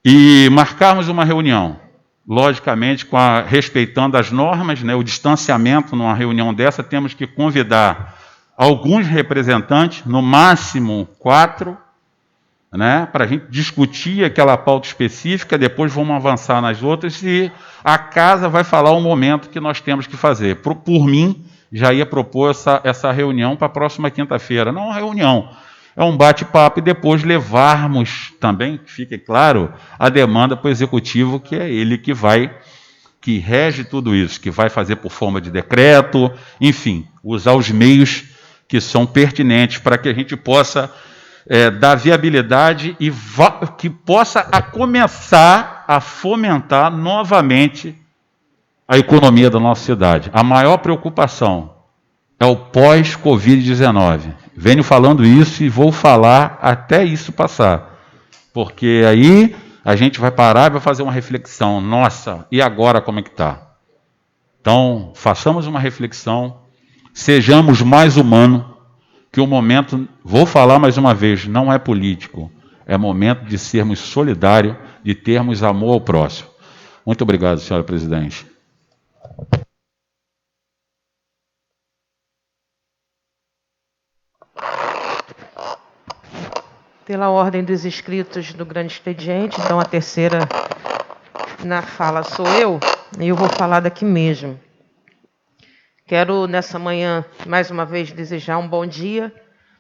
e marcarmos uma reunião, logicamente respeitando as normas, né, o distanciamento numa reunião dessa, temos que convidar alguns representantes, no máximo 4, né, para a gente discutir aquela pauta específica, depois vamos avançar nas outras e a casa vai falar o momento que nós temos que fazer. Por mim, já ia propor essa reunião para a próxima quinta-feira. Não uma reunião, é um bate-papo e depois levarmos também, que fique claro, a demanda para o Executivo, que é ele que rege tudo isso, que vai fazer por forma de decreto, enfim, usar os meios que são pertinentes para que a gente possa dar viabilidade e que possa começar a fomentar novamente a economia da nossa cidade. A maior preocupação é o pós-Covid-19. Venho falando isso e vou falar até isso passar. Porque aí a gente vai parar e vai fazer uma reflexão. Nossa, e agora como é que está? Então, façamos uma reflexão, sejamos mais humanos, que o momento, vou falar mais uma vez, não é político. É momento de sermos solidários, de termos amor ao próximo. Muito obrigado, senhora presidente. Pela ordem dos inscritos do grande expediente, então a terceira na fala sou eu, e eu vou falar daqui mesmo. Quero, nessa manhã, mais uma vez, desejar um bom dia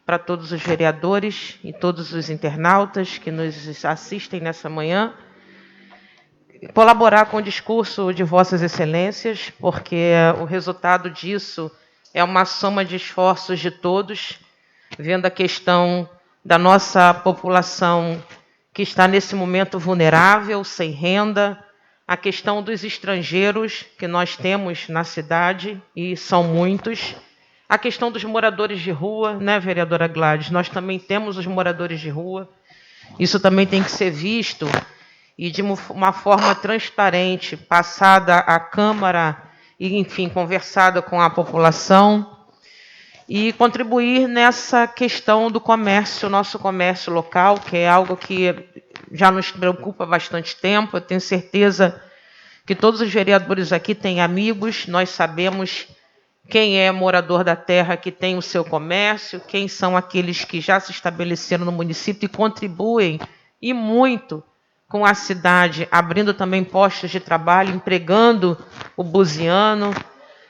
para todos os vereadores e todos os internautas que nos assistem nessa manhã. Colaborar com o discurso de Vossas Excelências, porque o resultado disso é uma soma de esforços de todos, vendo a questão da nossa população que está nesse momento vulnerável, sem renda, a questão dos estrangeiros que nós temos na cidade, e são muitos, a questão dos moradores de rua, né, vereadora Gladys? Nós também temos os moradores de rua, isso também tem que ser visto e de uma forma transparente, passada à Câmara e, enfim, conversada com a população, e contribuir nessa questão do comércio, nosso comércio local, que é algo que já nos preocupa há bastante tempo. Eu tenho certeza que todos os vereadores aqui têm amigos, nós sabemos quem é morador da terra que tem o seu comércio, quem são aqueles que já se estabeleceram no município e contribuem, e muito, com a cidade, abrindo também postos de trabalho, empregando o buziano,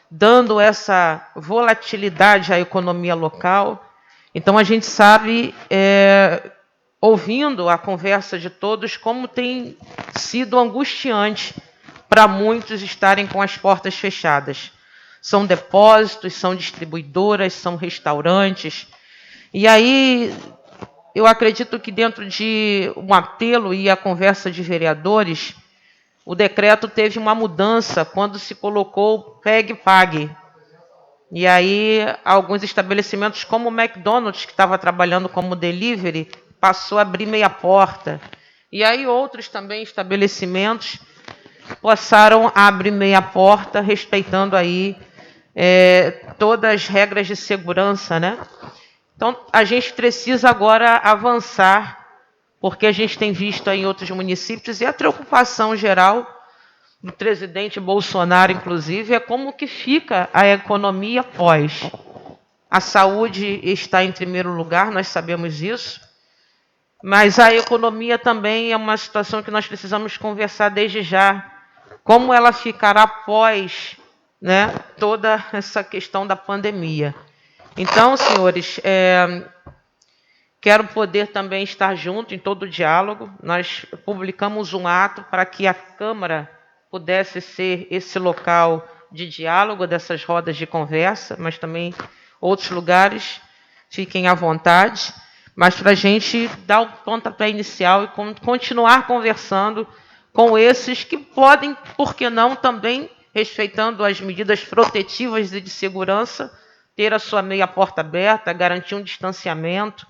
dando essa volatilidade à economia local. Então, a gente sabe, ouvindo a conversa de todos, como tem sido angustiante para muitos estarem com as portas fechadas. São depósitos, são distribuidoras, são restaurantes. E aí, eu acredito que dentro de um apelo e a conversa de vereadores, o decreto teve uma mudança quando se colocou pegue e pague. E aí, alguns estabelecimentos, como o McDonald's, que estava trabalhando como delivery, passou a abrir meia porta. E aí outros também estabelecimentos passaram a abrir meia porta, respeitando aí todas as regras de segurança, né? Então, a gente precisa agora avançar, porque a gente tem visto aí em outros municípios, e a preocupação geral do presidente Bolsonaro, inclusive, é como que fica a economia pós. A saúde está em primeiro lugar, nós sabemos isso, mas a economia também é uma situação que nós precisamos conversar desde já. Como ela ficará após, né, toda essa questão da pandemia. Então, senhores, quero poder também estar junto em todo o diálogo. Nós publicamos um ato para que a Câmara pudesse ser esse local de diálogo dessas rodas de conversa, mas também outros lugares, fiquem à vontade. Mas para a gente dar o pontapé inicial e continuar conversando com esses que podem, por que não, também, respeitando as medidas protetivas e de segurança, ter a sua meia porta aberta, garantir um distanciamento.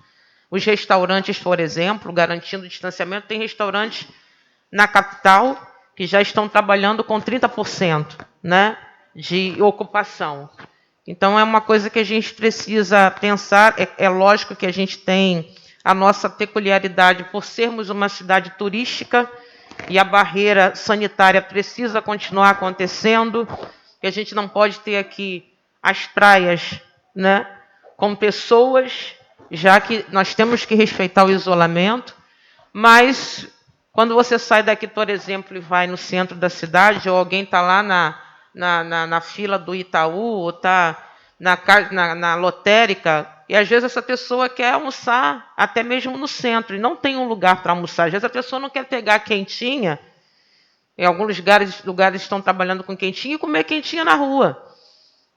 Os restaurantes, por exemplo, garantindo distanciamento, tem restaurantes na capital que já estão trabalhando com 30%, né, de ocupação. Então, é uma coisa que a gente precisa pensar. É lógico que a gente tem a nossa peculiaridade por sermos uma cidade turística e a barreira sanitária precisa continuar acontecendo, que a gente não pode ter aqui as praias, né, com pessoas, já que nós temos que respeitar o isolamento, mas quando você sai daqui, por exemplo, e vai no centro da cidade, ou alguém está lá na fila do Itaú, ou está na lotérica, e às vezes essa pessoa quer almoçar até mesmo no centro, e não tem um lugar para almoçar. Às vezes a pessoa não quer pegar quentinha, em alguns lugares estão trabalhando com quentinha, e comer quentinha na rua.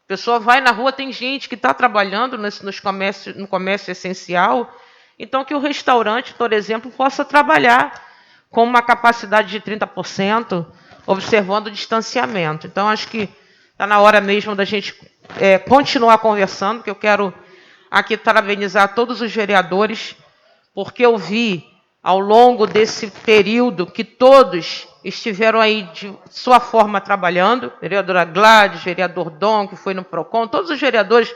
A pessoa vai na rua, tem gente que está trabalhando no comércio essencial, então que o restaurante, por exemplo, possa trabalhar com uma capacidade de 30%, observando o distanciamento. Então, acho que está na hora mesmo da gente continuar conversando, que eu quero aqui parabenizar todos os vereadores, porque eu vi, ao longo desse período, que todos estiveram aí de sua forma trabalhando, vereadora Gladys, vereador Dom, que foi no PROCON, todos os vereadores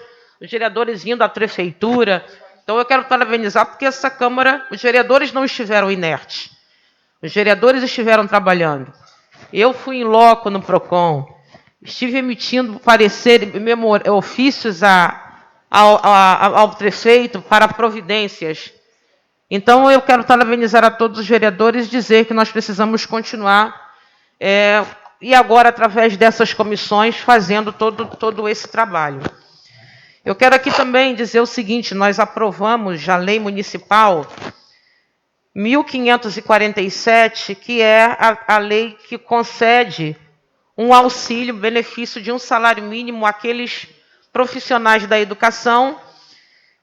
indo à prefeitura. Então, eu quero parabenizar, porque essa Câmara, os vereadores não estiveram inertes. Os vereadores estiveram trabalhando. Eu fui em loco no PROCON, estive emitindo ofícios ao prefeito para providências. Então, eu quero parabenizar a todos os vereadores e dizer que nós precisamos continuar, e agora, através dessas comissões, fazendo todo esse trabalho. Eu quero aqui também dizer o seguinte: nós aprovamos a lei municipal 1547, que é a lei que concede um auxílio, benefício de um salário mínimo àqueles profissionais da educação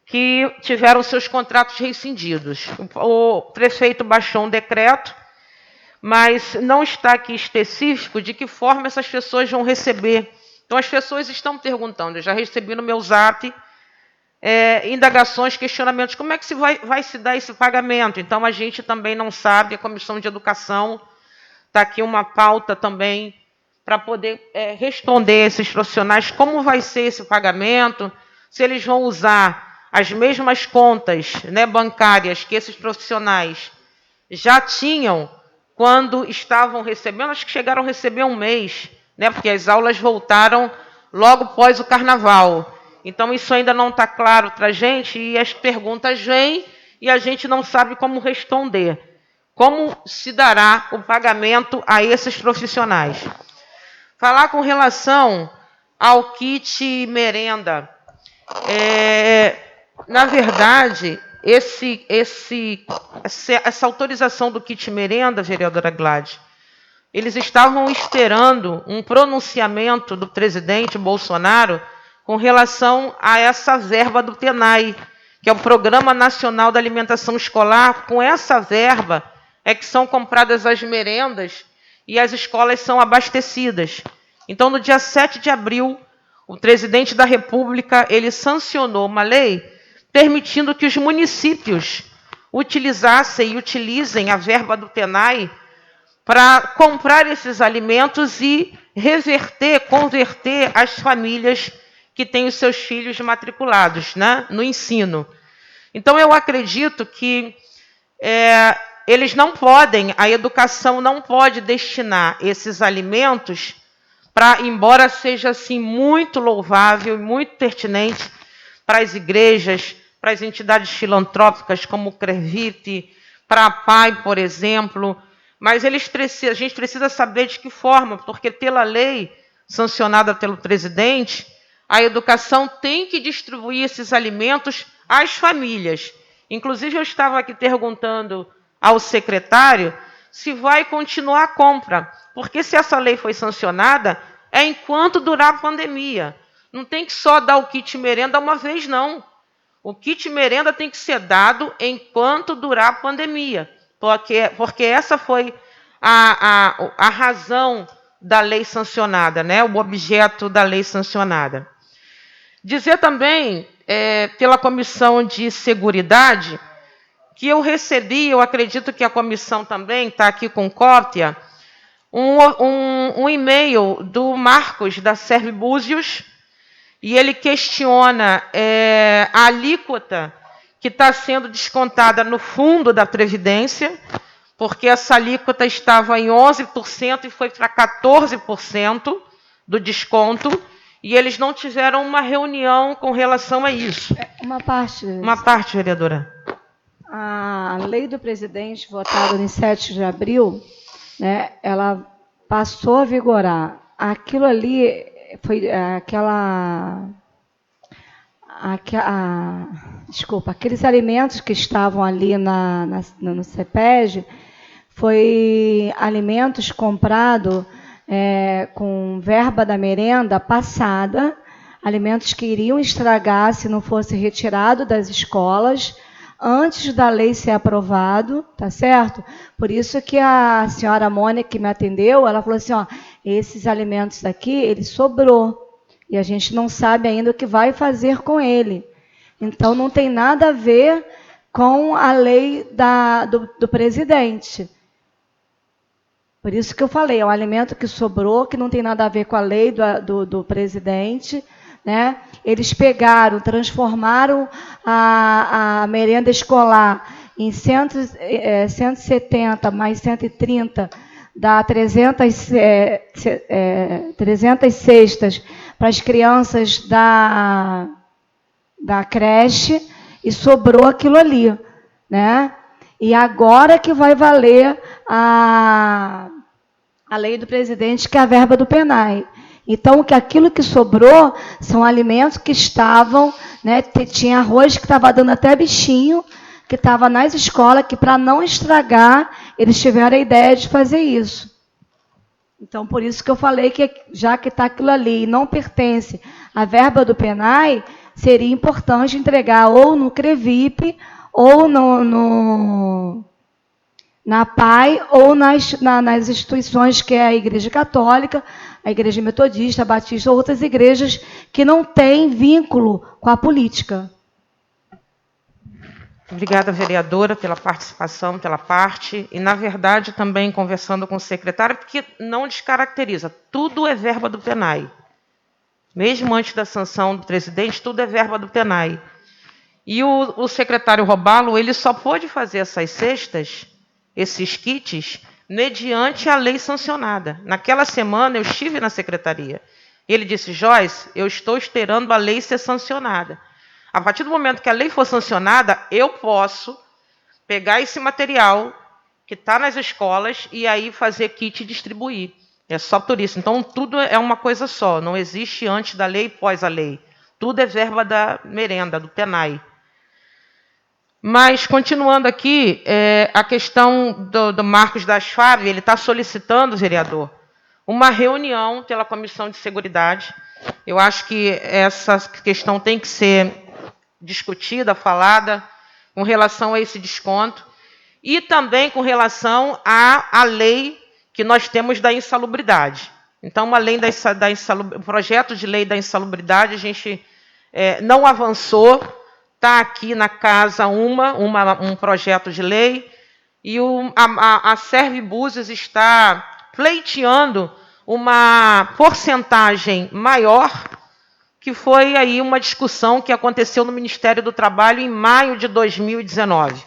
que tiveram seus contratos rescindidos. O prefeito baixou um decreto, mas não está aqui específico de que forma essas pessoas vão receber. Então, as pessoas estão perguntando, eu já recebi no meu zap indagações, questionamentos, como é que vai se dar esse pagamento? Então, a gente também não sabe, a Comissão de Educação está aqui uma pauta também para poder responder a esses profissionais como vai ser esse pagamento, se eles vão usar as mesmas contas, né, bancárias que esses profissionais já tinham quando estavam recebendo, acho que chegaram a receber um mês, né, porque as aulas voltaram logo após o carnaval. Então, isso ainda não está claro para a gente, e as perguntas vêm e a gente não sabe como responder. Como se dará o pagamento a esses profissionais? Falar com relação ao kit merenda. Na verdade, essa autorização do kit merenda, vereadora Gladys, eles estavam esperando um pronunciamento do presidente Bolsonaro com relação a essa verba do PNAE, que é o Programa Nacional da Alimentação Escolar. Com essa verba é que são compradas as merendas e as escolas são abastecidas. Então, no dia 7 de abril, o presidente da República ele sancionou uma lei permitindo que os municípios utilizassem e utilizem a verba do PENAI para comprar esses alimentos e converter as famílias que têm os seus filhos matriculados, né, no ensino. Então, eu acredito que eles não podem, a educação não pode destinar esses alimentos para, embora seja assim muito louvável e muito pertinente para as igrejas, para as entidades filantrópicas como o CREVIP, para a PAI, por exemplo, mas a gente precisa saber de que forma, porque pela lei sancionada pelo presidente, a educação tem que distribuir esses alimentos às famílias. Inclusive, eu estava aqui perguntando ao secretário se vai continuar a compra, porque se essa lei foi sancionada, é enquanto durar a pandemia. Não tem que só dar o kit merenda uma vez, não. O kit merenda tem que ser dado enquanto durar a pandemia, porque essa foi a razão da lei sancionada, né? O objeto da lei sancionada. Dizer também, pela Comissão de Seguridade, que eu recebi, eu acredito que a comissão também está aqui com cópia, um e-mail do Marcos, da Servibúzios, e ele questiona a alíquota que está sendo descontada no fundo da Previdência, porque essa alíquota estava em 11% e foi para 14% do desconto, e eles não tiveram uma reunião com relação a isso. Uma parte, vereadora. A lei do presidente, votada em 7 de abril, né, ela passou a vigorar. Aquilo ali foi aqueles alimentos que estavam ali no CEPEG, foi alimentos comprados com verba da merenda passada, alimentos que iriam estragar se não fosse retirado das escolas, antes da lei ser aprovado, tá certo? Por isso que a senhora Mônica, que me atendeu, ela falou assim, ó, esses alimentos aqui, ele sobrou, e a gente não sabe ainda o que vai fazer com ele. Então, não tem nada a ver com a lei do presidente. Por isso que eu falei, é um alimento que sobrou, que não tem nada a ver com a lei do presidente, né? Eles pegaram, transformaram a merenda escolar em 170 mais 130, dá 300 cestas para as crianças da creche, e sobrou aquilo ali, né? E agora que vai valer a lei do presidente, que é a verba do PENAI. Então, aquilo que sobrou são alimentos que estavam, né, tinha arroz que estava dando até bichinho, que estava nas escolas, que para não estragar, eles tiveram a ideia de fazer isso. Então, por isso que eu falei que, já que está aquilo ali e não pertence à verba do PENAI, seria importante entregar ou no CREVIP, ou na PAI, ou nas instituições que é a Igreja Católica, a Igreja Metodista, a Batista, ou outras igrejas que não têm vínculo com a política. Obrigada, vereadora, pela participação, pela parte. E, na verdade, também conversando com o secretário, porque não descaracteriza. Tudo é verba do PENAI. Mesmo antes da sanção do presidente, tudo é verba do PENAI. E o secretário Robalo, ele só pôde fazer essas cestas, esses kits, mediante a lei sancionada. Naquela semana, eu estive na secretaria. Ele disse, Joyce, eu estou esperando a lei ser sancionada. A partir do momento que a lei for sancionada, eu posso pegar esse material que está nas escolas e aí fazer kit e distribuir. É só por isso. Então, tudo é uma coisa só. Não existe antes da lei e pós a lei. Tudo é verba da merenda, do PENAI. Mas, continuando aqui, a questão do Marcos das Fábio, ele está solicitando, vereador, uma reunião pela Comissão de Seguridade. Eu acho que essa questão tem que ser discutida, falada, com relação a esse desconto, e também com relação à lei que nós temos da insalubridade. Então, além o projeto de lei da insalubridade, a gente não avançou, está aqui na casa um projeto de lei, e a Servibuses está pleiteando uma porcentagem maior, que foi aí uma discussão que aconteceu no Ministério do Trabalho em maio de 2019.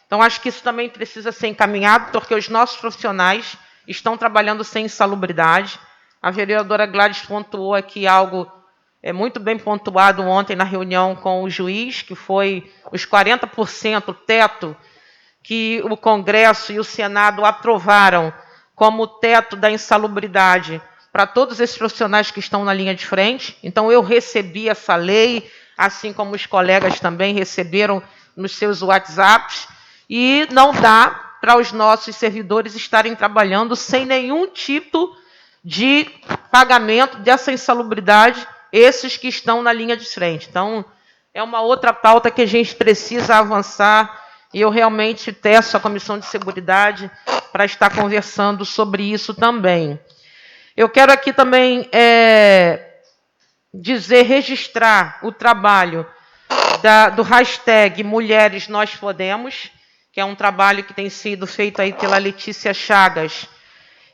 Então, acho que isso também precisa ser encaminhado, porque os nossos profissionais estão trabalhando sem insalubridade. A vereadora Gladys pontuou aqui algo muito bem pontuado ontem na reunião com o juiz, que foi os 40% teto que o Congresso e o Senado aprovaram como teto da insalubridade para todos esses profissionais que estão na linha de frente. Então, eu recebi essa lei, assim como os colegas também receberam nos seus WhatsApps, e não dá para os nossos servidores estarem trabalhando sem nenhum tipo de pagamento dessa insalubridade, esses que estão na linha de frente. Então, é uma outra pauta que a gente precisa avançar, e eu realmente peço à Comissão de Seguridade para estar conversando sobre isso também. Eu quero aqui também registrar o trabalho do hashtag Mulheres Nós Podemos, que é um trabalho que tem sido feito aí pela Letícia Chagas.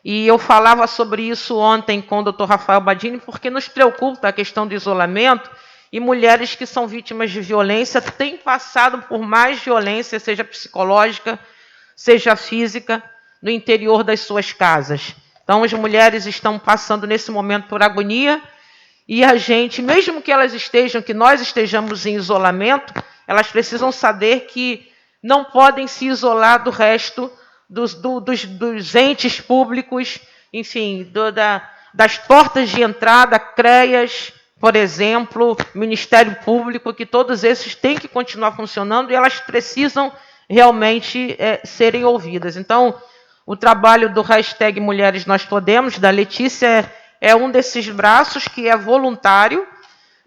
E eu falava sobre isso ontem com o Dr. Rafael Badini, porque nos preocupa a questão do isolamento, e mulheres que são vítimas de violência têm passado por mais violência, seja psicológica, seja física, no interior das suas casas. Então, as mulheres estão passando nesse momento por agonia, e a gente, mesmo que nós estejamos em isolamento, elas precisam saber que não podem se isolar do resto dos entes públicos, enfim, das portas de entrada, CREAS, por exemplo, Ministério Público, que todos esses têm que continuar funcionando, e elas precisam realmente serem ouvidas. Então, o trabalho do hashtag Mulheres Nós Podemos, da Letícia, é um desses braços que é voluntário,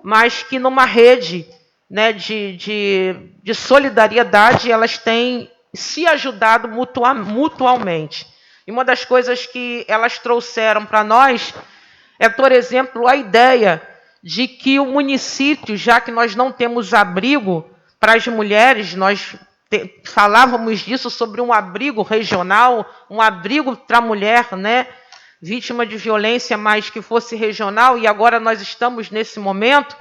mas que numa rede, né, de solidariedade, elas têm se ajudado mutualmente. E uma das coisas que elas trouxeram para nós é, por exemplo, a ideia de que o município, já que nós não temos abrigo para as mulheres, nós falávamos disso, sobre um abrigo regional, um abrigo para a mulher, né, vítima de violência, mas que fosse regional, e agora nós estamos nesse momento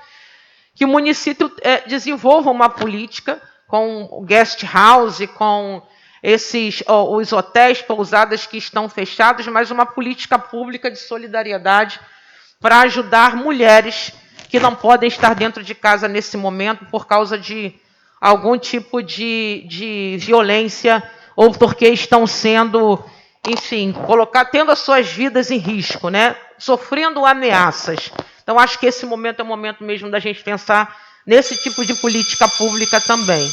que o município desenvolva uma política com o guest house, com os hotéis, pousadas que estão fechados, mas uma política pública de solidariedade para ajudar mulheres que não podem estar dentro de casa nesse momento por causa de algum tipo de violência, ou porque estão sendo, enfim, tendo as suas vidas em risco, né? Sofrendo ameaças. Então, acho que esse momento é o momento mesmo da gente pensar nesse tipo de política pública também.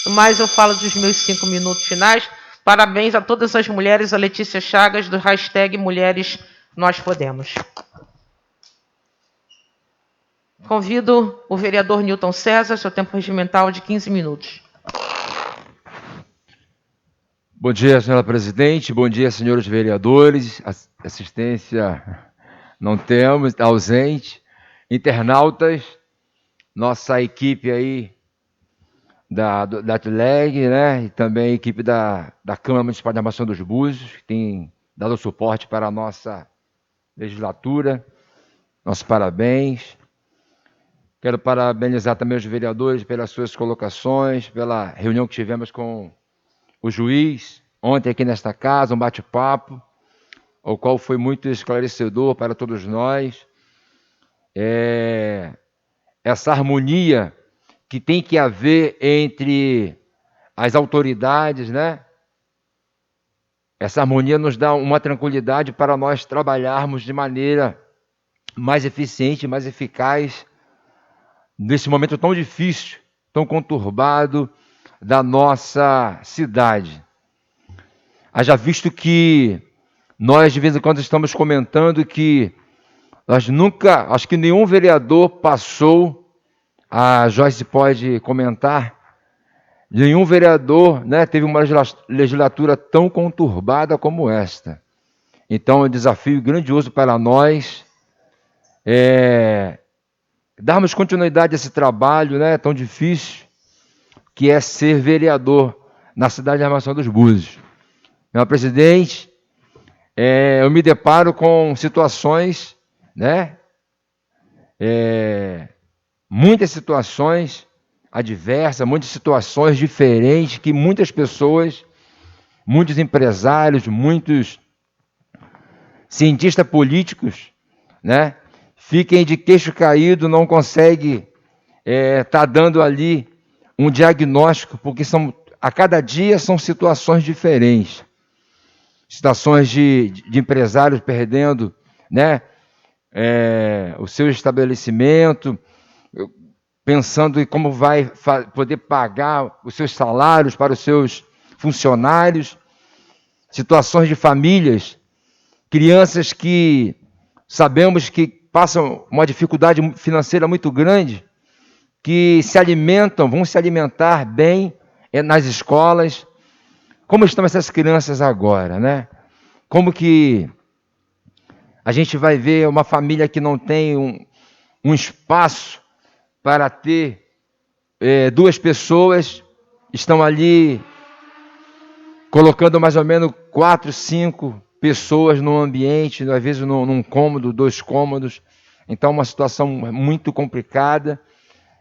Mas eu falo dos meus 5 minutos finais. Parabéns a todas as mulheres, a Letícia Chagas, do hashtag Mulheres Nós Podemos. Convido o vereador Newton César, seu tempo regimental de 15 minutos. Bom dia, senhora presidente. Bom dia, senhores vereadores. Assistência não temos, está ausente. Internautas, nossa equipe aí da TLEG, né? E também a equipe da Câmara Municipal de Armação dos Búzios, que tem dado suporte para a nossa legislatura. Nossos parabéns. Quero parabenizar também os vereadores pelas suas colocações, pela reunião que tivemos com o juiz ontem aqui nesta casa, um bate-papo, o qual foi muito esclarecedor para todos nós. Essa harmonia que tem que haver entre as autoridades, né? Essa harmonia nos dá uma tranquilidade para nós trabalharmos de maneira mais eficiente, mais eficaz, nesse momento tão difícil, tão conturbado da nossa cidade. Haja visto que nós, de vez em quando, estamos comentando que nós nunca, acho que nenhum vereador passou, a Joyce pode comentar, nenhum vereador, né, teve uma legislatura tão conturbada como esta. Então, é um desafio grandioso para nós, darmos continuidade a esse trabalho, né, tão difícil, que é ser vereador na cidade de Armação dos Búzios. Meu presidente, eu me deparo com situações, né? Muitas situações adversas, muitas situações diferentes que muitas pessoas, muitos empresários, muitos cientistas políticos, né, fiquem de queixo caído, não conseguem tá dando ali um diagnóstico, porque a cada dia são situações diferentes. Situações de empresários perdendo, né, o seu estabelecimento, pensando em como vai poder pagar os seus salários para os seus funcionários. Situações de famílias, crianças que sabemos que passam uma dificuldade financeira muito grande, que vão se alimentar bem nas escolas. Como estão essas crianças agora, né? Como que a gente vai ver uma família que não tem um espaço para ter 2 pessoas, estão ali colocando mais ou menos 4, 5 pessoas no ambiente, às vezes num cômodo, 2 cômodos. Então, uma situação muito complicada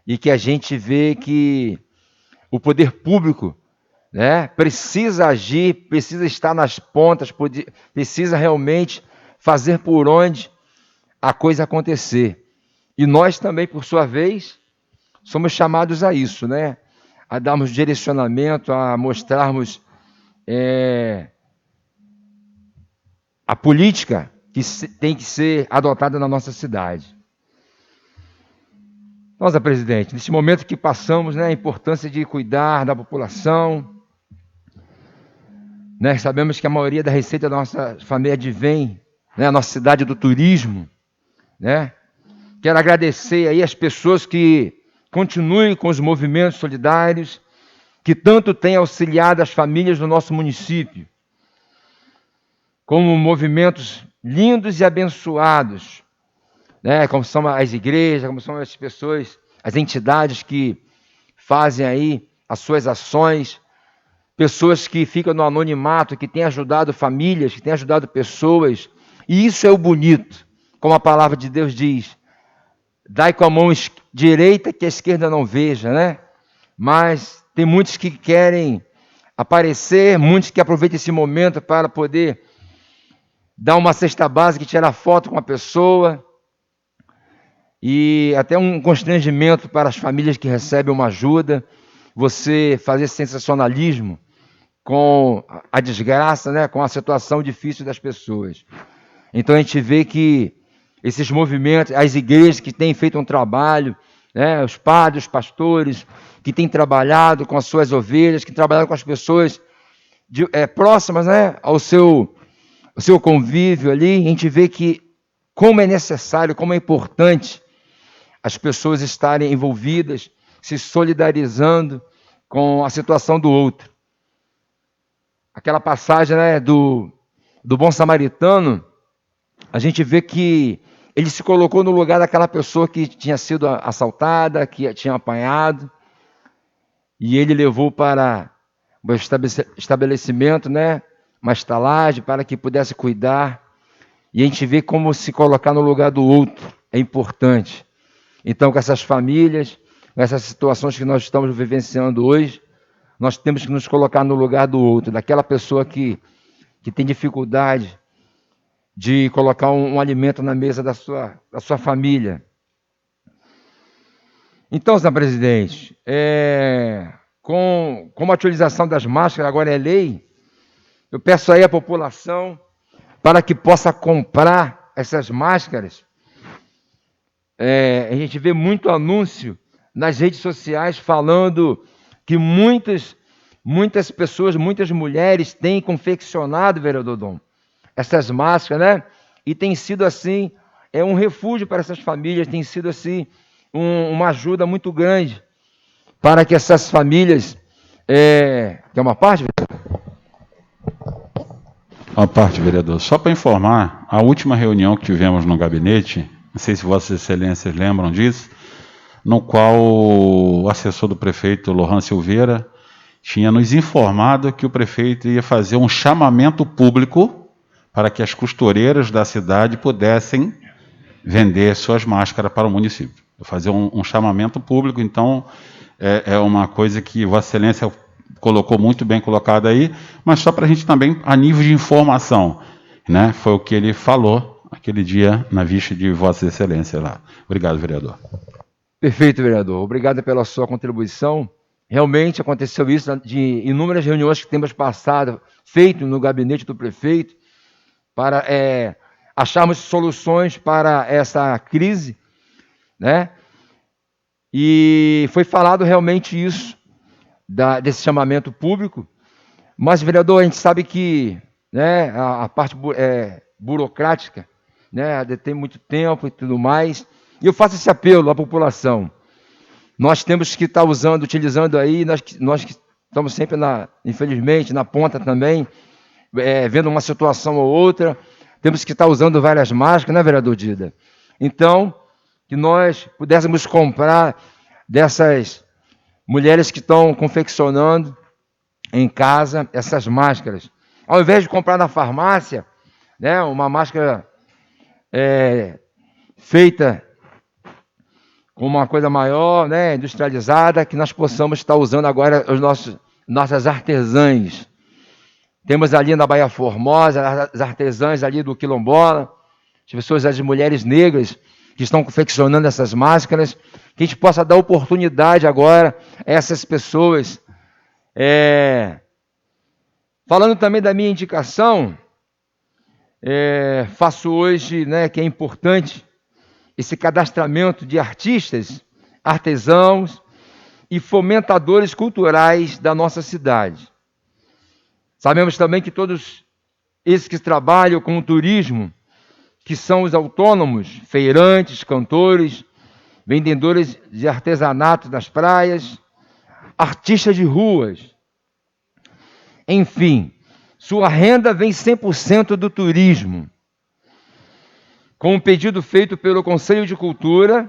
e que a gente vê que o poder público, né, precisa agir, precisa estar nas pontas, precisa realmente fazer por onde a coisa acontecer. E nós também, por sua vez, somos chamados a isso, né? A darmos direcionamento, a mostrarmos a política que tem que ser adotada na nossa cidade. Nossa, presidente, nesse momento que passamos, né, a importância de cuidar da população, né, sabemos que a maioria da receita da nossa família advém, né, a nossa cidade do turismo, né? Quero agradecer aí as pessoas que continuem com os movimentos solidários, que tanto têm auxiliado as famílias do nosso município, como movimentos lindos e abençoados, né? Como são as igrejas, como são as pessoas, as entidades que fazem aí as suas ações, pessoas que ficam no anonimato, que têm ajudado famílias, que têm ajudado pessoas, e isso é o bonito, como a palavra de Deus diz, dai com a mão direita que a esquerda não veja, né? Mas tem muitos que querem aparecer, muitos que aproveitam esse momento para poder dar uma cesta básica e tirar foto com a pessoa. E até um constrangimento para as famílias que recebem uma ajuda, você fazer sensacionalismo com a desgraça, né? Com a situação difícil das pessoas. Então a gente vê que esses movimentos, as igrejas que têm feito um trabalho, né, os padres, os pastores, que têm trabalhado com as suas ovelhas, que trabalham com as pessoas próximas, né, ao seu convívio ali, a gente vê que como é necessário, como é importante as pessoas estarem envolvidas, se solidarizando com a situação do outro. Aquela passagem, né, do bom samaritano, a gente vê que ele se colocou no lugar daquela pessoa que tinha sido assaltada, que tinha apanhado, e ele levou para o estabelecimento, né, uma estalagem, para que pudesse cuidar. E a gente vê como se colocar no lugar do outro é importante. Então, com essas famílias, com essas situações que nós estamos vivenciando hoje, nós temos que nos colocar no lugar do outro, daquela pessoa que tem dificuldade de colocar um alimento na mesa da sua família. Então, senhor presidente, com a utilização das máscaras, agora é lei, eu peço aí à população para que possa comprar essas máscaras. A gente vê muito anúncio nas redes sociais falando que muitas pessoas, muitas mulheres têm confeccionado, vereador Dom, essas máscaras, né? E tem sido assim, um refúgio para essas famílias, tem sido assim, uma ajuda muito grande para que essas famílias... Quer uma parte, vereador? Uma parte, vereador. Só para informar, a última reunião que tivemos no gabinete, não sei se vossas excelências lembram disso, no qual o assessor do prefeito, Lohan Silveira, tinha nos informado que o prefeito ia fazer um chamamento público para que as costureiras da cidade pudessem vender suas máscaras para o município. Fazer um chamamento público, então é uma coisa que Vossa Excelência colocou muito bem colocado aí, mas só para a gente também, a nível de informação, né? Foi o que ele falou aquele dia na vista de Vossa Excelência lá. Obrigado, vereador. Perfeito, vereador. Obrigado pela sua contribuição. Realmente aconteceu isso de inúmeras reuniões que temos feito no gabinete do prefeito para acharmos soluções para essa crise, né? E foi falado realmente isso, desse chamamento público, mas, vereador, a gente sabe que, né, a parte burocrática, né, tem muito tempo e tudo mais, e eu faço esse apelo à população. Nós temos que estar utilizando aí, nós que estamos sempre, infelizmente, na ponta também, vendo uma situação ou outra, temos que estar usando várias máscaras, né, vereador Dida? Então, que nós pudéssemos comprar dessas mulheres que estão confeccionando em casa essas máscaras. Ao invés de comprar na farmácia, né, uma máscara feita com uma coisa maior, né, industrializada, que nós possamos estar usando agora nossas artesãs. Temos ali na Baía Formosa, as artesãs ali do Quilombola, as mulheres negras que estão confeccionando essas máscaras, que a gente possa dar oportunidade agora a essas pessoas. Falando também da minha indicação, faço hoje, né, que é importante, esse cadastramento de artistas, artesãos e fomentadores culturais da nossa cidade. Sabemos também que todos esses que trabalham com o turismo, que são os autônomos, feirantes, cantores, vendedores de artesanato nas praias, artistas de ruas, enfim, sua renda vem 100% do turismo. Com um pedido feito pelo Conselho de Cultura,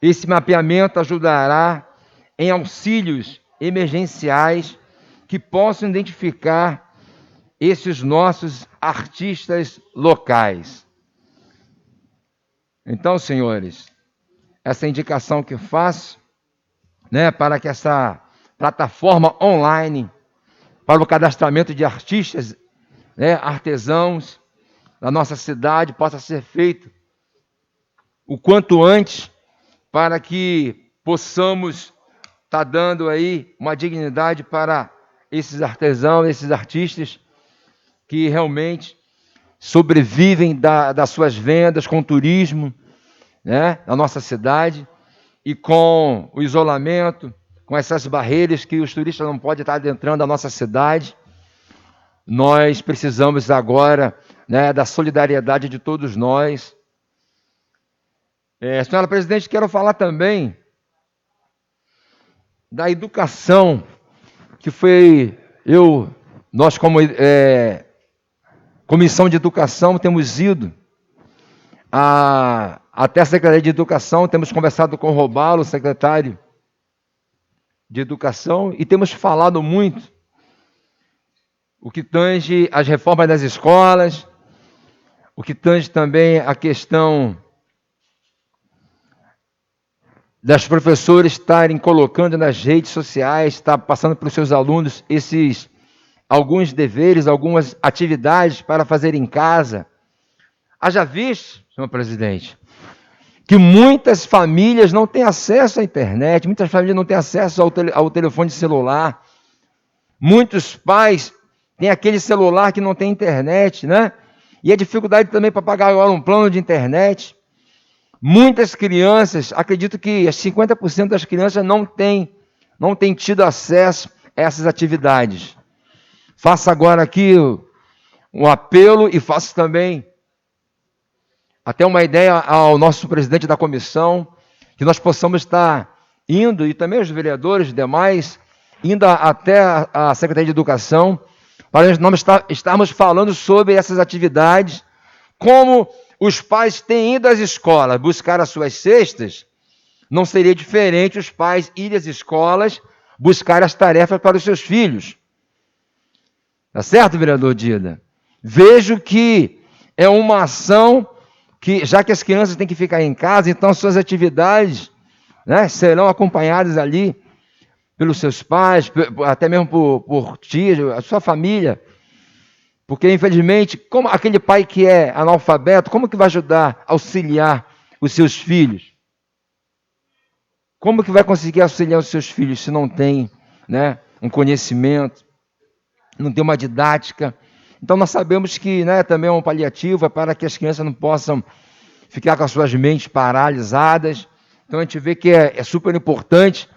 esse mapeamento ajudará em auxílios emergenciais que possam identificar esses nossos artistas locais. Então, senhores, essa indicação que eu faço, né, para que essa plataforma online para o cadastramento de artistas, né, artesãos da nossa cidade possa ser feito o quanto antes, para que possamos estar dando aí uma dignidade para esses artesãos, esses artistas que realmente sobrevivem das suas vendas com o turismo, né, na nossa cidade, e com o isolamento, com essas barreiras que os turistas não podem estar adentrando a nossa cidade. Nós precisamos agora, né, da solidariedade de todos nós. Senhora presidente, quero falar também da educação, que foi nós como Comissão de Educação temos ido até a Secretaria de Educação, temos conversado com o Robalo, secretário de Educação, e temos falado muito o que tange as reformas das escolas, o que tange também a questão das professores estarem colocando nas redes sociais, estar passando para os seus alunos alguns deveres, algumas atividades para fazer em casa. Haja visto, senhor presidente, que muitas famílias não têm acesso à internet, muitas famílias não têm acesso ao telefone celular, muitos pais têm aquele celular que não tem internet, né? E a dificuldade também para pagar agora um plano de internet. Muitas crianças, acredito que 50% das crianças não têm tido acesso a essas atividades. Faço agora aqui um apelo e faço também até uma ideia ao nosso presidente da comissão, que nós possamos estar indo, e também os vereadores e demais, indo até a Secretaria de Educação, para nós estarmos falando sobre essas atividades, como os pais têm ido às escolas buscar as suas cestas, não seria diferente os pais irem às escolas buscar as tarefas para os seus filhos. Tá certo, vereador Dida? Vejo que é uma ação que, já que as crianças têm que ficar em casa, então suas atividades, né, serão acompanhadas ali pelos seus pais, até mesmo por tias, a sua família. Porque, infelizmente, como aquele pai que é analfabeto, como que vai ajudar, auxiliar os seus filhos? Como que vai conseguir auxiliar os seus filhos se não tem, né, um conhecimento, não tem uma didática? Então, nós sabemos que, né, também é um paliativo para que as crianças não possam ficar com as suas mentes paralisadas. Então, a gente vê que é super importante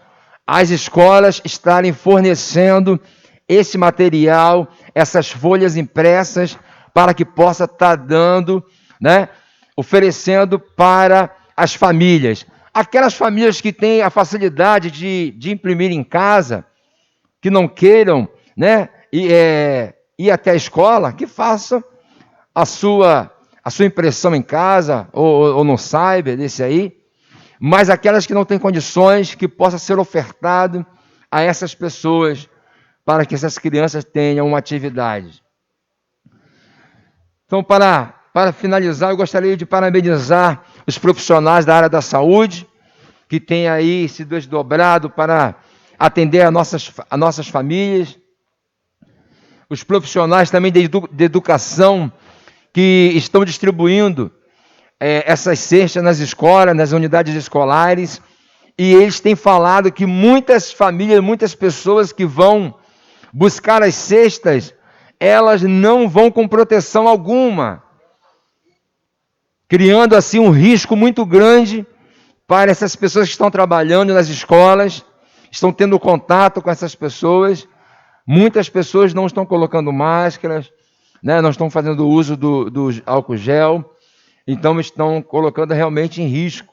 as escolas estarem fornecendo esse material, essas folhas impressas, para que possa estar dando, né, oferecendo para as famílias. Aquelas famílias que têm a facilidade de imprimir em casa, que não queiram, né, ir até a escola, que façam a sua impressão em casa, ou no cyber, desse aí. Mas aquelas que não têm condições, que possa ser ofertado a essas pessoas, para que essas crianças tenham uma atividade. Então, para finalizar, eu gostaria de parabenizar os profissionais da área da saúde, que têm aí se desdobrado para atender a nossas famílias, os profissionais também de educação, que estão distribuindo essas cestas nas escolas, nas unidades escolares, e eles têm falado que muitas famílias, muitas pessoas que vão buscar as cestas, elas não vão com proteção alguma, criando assim um risco muito grande para essas pessoas que estão trabalhando nas escolas, estão tendo contato com essas pessoas. Muitas pessoas não estão colocando máscaras, né, não estão fazendo uso do álcool gel, então estão colocando realmente em risco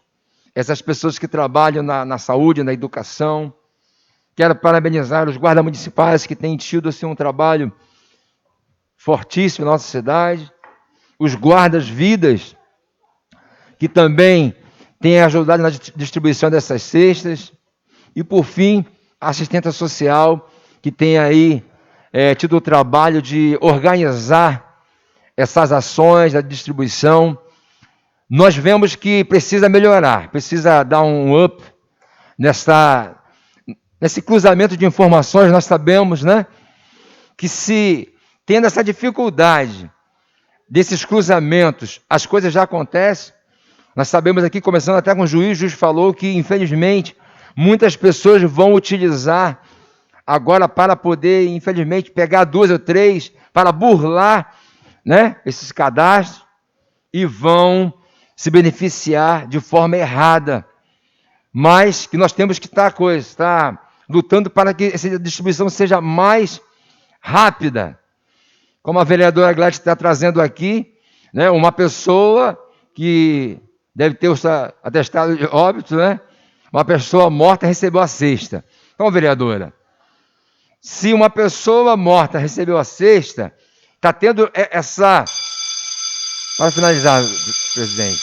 essas pessoas que trabalham na saúde, na educação. Quero parabenizar os guardas municipais, que têm tido assim, um trabalho fortíssimo na nossa cidade, os guardas-vidas, que também têm ajudado na distribuição dessas cestas, e, por fim, a assistência social, que tem aí tido o trabalho de organizar essas ações da distribuição. Nós vemos que precisa melhorar, precisa dar um up nesse cruzamento de informações. Nós sabemos, né, que se tendo essa dificuldade desses cruzamentos, as coisas já acontecem. Nós sabemos aqui, começando até com o juiz falou que, infelizmente, muitas pessoas vão utilizar agora para poder, infelizmente, pegar 2 ou 3 para burlar, né, esses cadastros, e vão se beneficiar de forma errada. Mas que nós temos que estar lutando para que essa distribuição seja mais rápida. Como a vereadora Gladys está trazendo aqui, né, uma pessoa que deve ter o atestado de óbito, né, uma pessoa morta recebeu a cesta. Então, vereadora, se uma pessoa morta recebeu a cesta, está tendo essa... Para finalizar, presidente,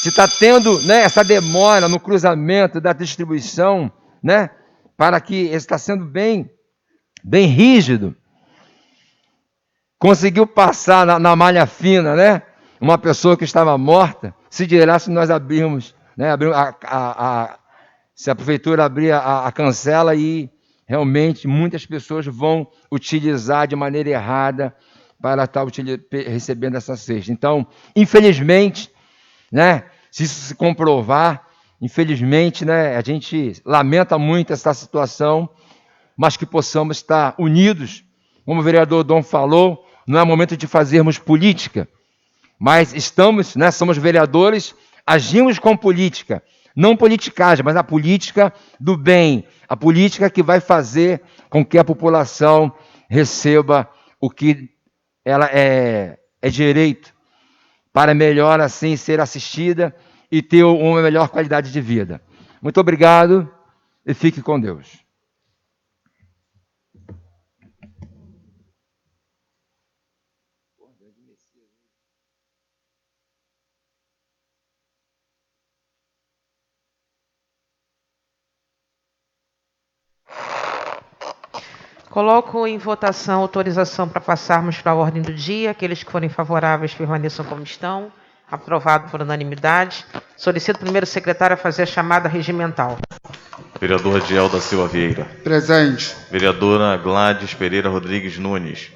se está tendo, né, essa demora no cruzamento da distribuição, né, para que está sendo bem rígido, conseguiu passar na malha fina, né, uma pessoa que estava morta, se dirá se nós abrirmos, né, se a prefeitura abrir a cancela, e realmente muitas pessoas vão utilizar de maneira errada para estar recebendo essa cesta. Então, infelizmente, né, se isso se comprovar, infelizmente, né, a gente lamenta muito essa situação, mas que possamos estar unidos. Como o vereador Dom falou, não é momento de fazermos política, mas estamos, né, somos vereadores, agimos com política, não politicagem, mas a política do bem, a política que vai fazer com que a população receba o que ela é direito, para melhor assim ser assistida e ter uma melhor qualidade de vida. Muito obrigado e fique com Deus. Coloco em votação a autorização para passarmos para a ordem do dia. Aqueles que forem favoráveis permaneçam como estão. Aprovado por unanimidade. Solicito o primeiro secretário a fazer a chamada regimental. Vereador Adiel da Silva Vieira. Presente. Vereadora Gladys Pereira Rodrigues Nunes.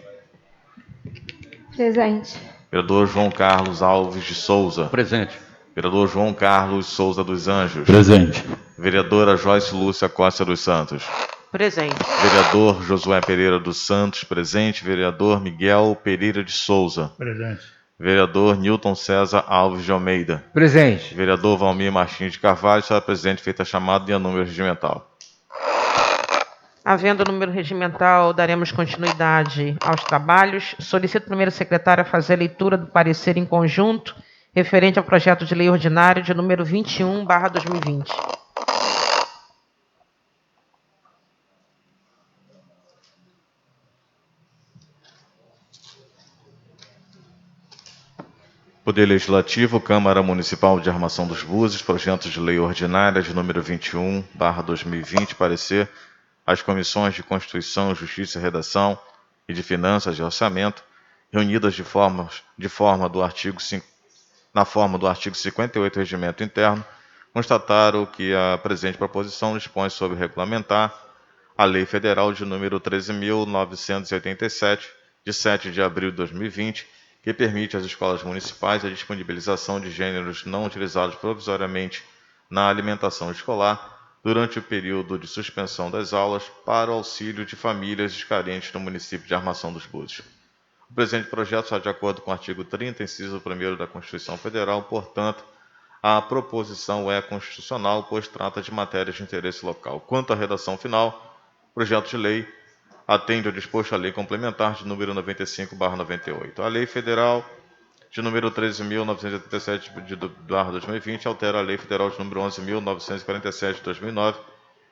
Presente. Vereador João Carlos Alves de Souza. Presente. Vereador João Carlos Souza dos Anjos. Presente. Vereadora Joyce Lúcia Costa dos Santos. Presente. Vereador Josué Pereira dos Santos, presente. Vereador Miguel Pereira de Souza. Presente. Vereador Newton César Alves de Almeida. Presente. Vereador Valmir Martins de Carvalho, será presidente feita a chamada e a número regimental. Havendo número regimental, daremos continuidade aos trabalhos. Solicito o primeiro secretário a fazer a leitura do parecer em conjunto referente ao projeto de lei ordinário de número 21/2020. Poder Legislativo, Câmara Municipal de Armação dos Búzios, projeto de lei ordinária de número 21/2020, parecer às comissões de Constituição, Justiça e Redação e de Finanças e Orçamento, reunidas na forma do artigo 58 do Regimento Interno, constataram que a presente proposição dispõe sobre regulamentar a Lei Federal de número 13.987, de 7 de abril de 2020, que permite às escolas municipais a disponibilização de gêneros não utilizados provisoriamente na alimentação escolar durante o período de suspensão das aulas para o auxílio de famílias carentes no município de Armação dos Búzios. O presente projeto está de acordo com o artigo 30, inciso 1º da Constituição Federal, portanto, a proposição é constitucional, pois trata de matérias de interesse local. Quanto à redação final, o projeto de lei atende ao disposto à lei complementar de número 95/98. A lei federal de número 13.987/2020 altera a lei federal de número 11.947/2009,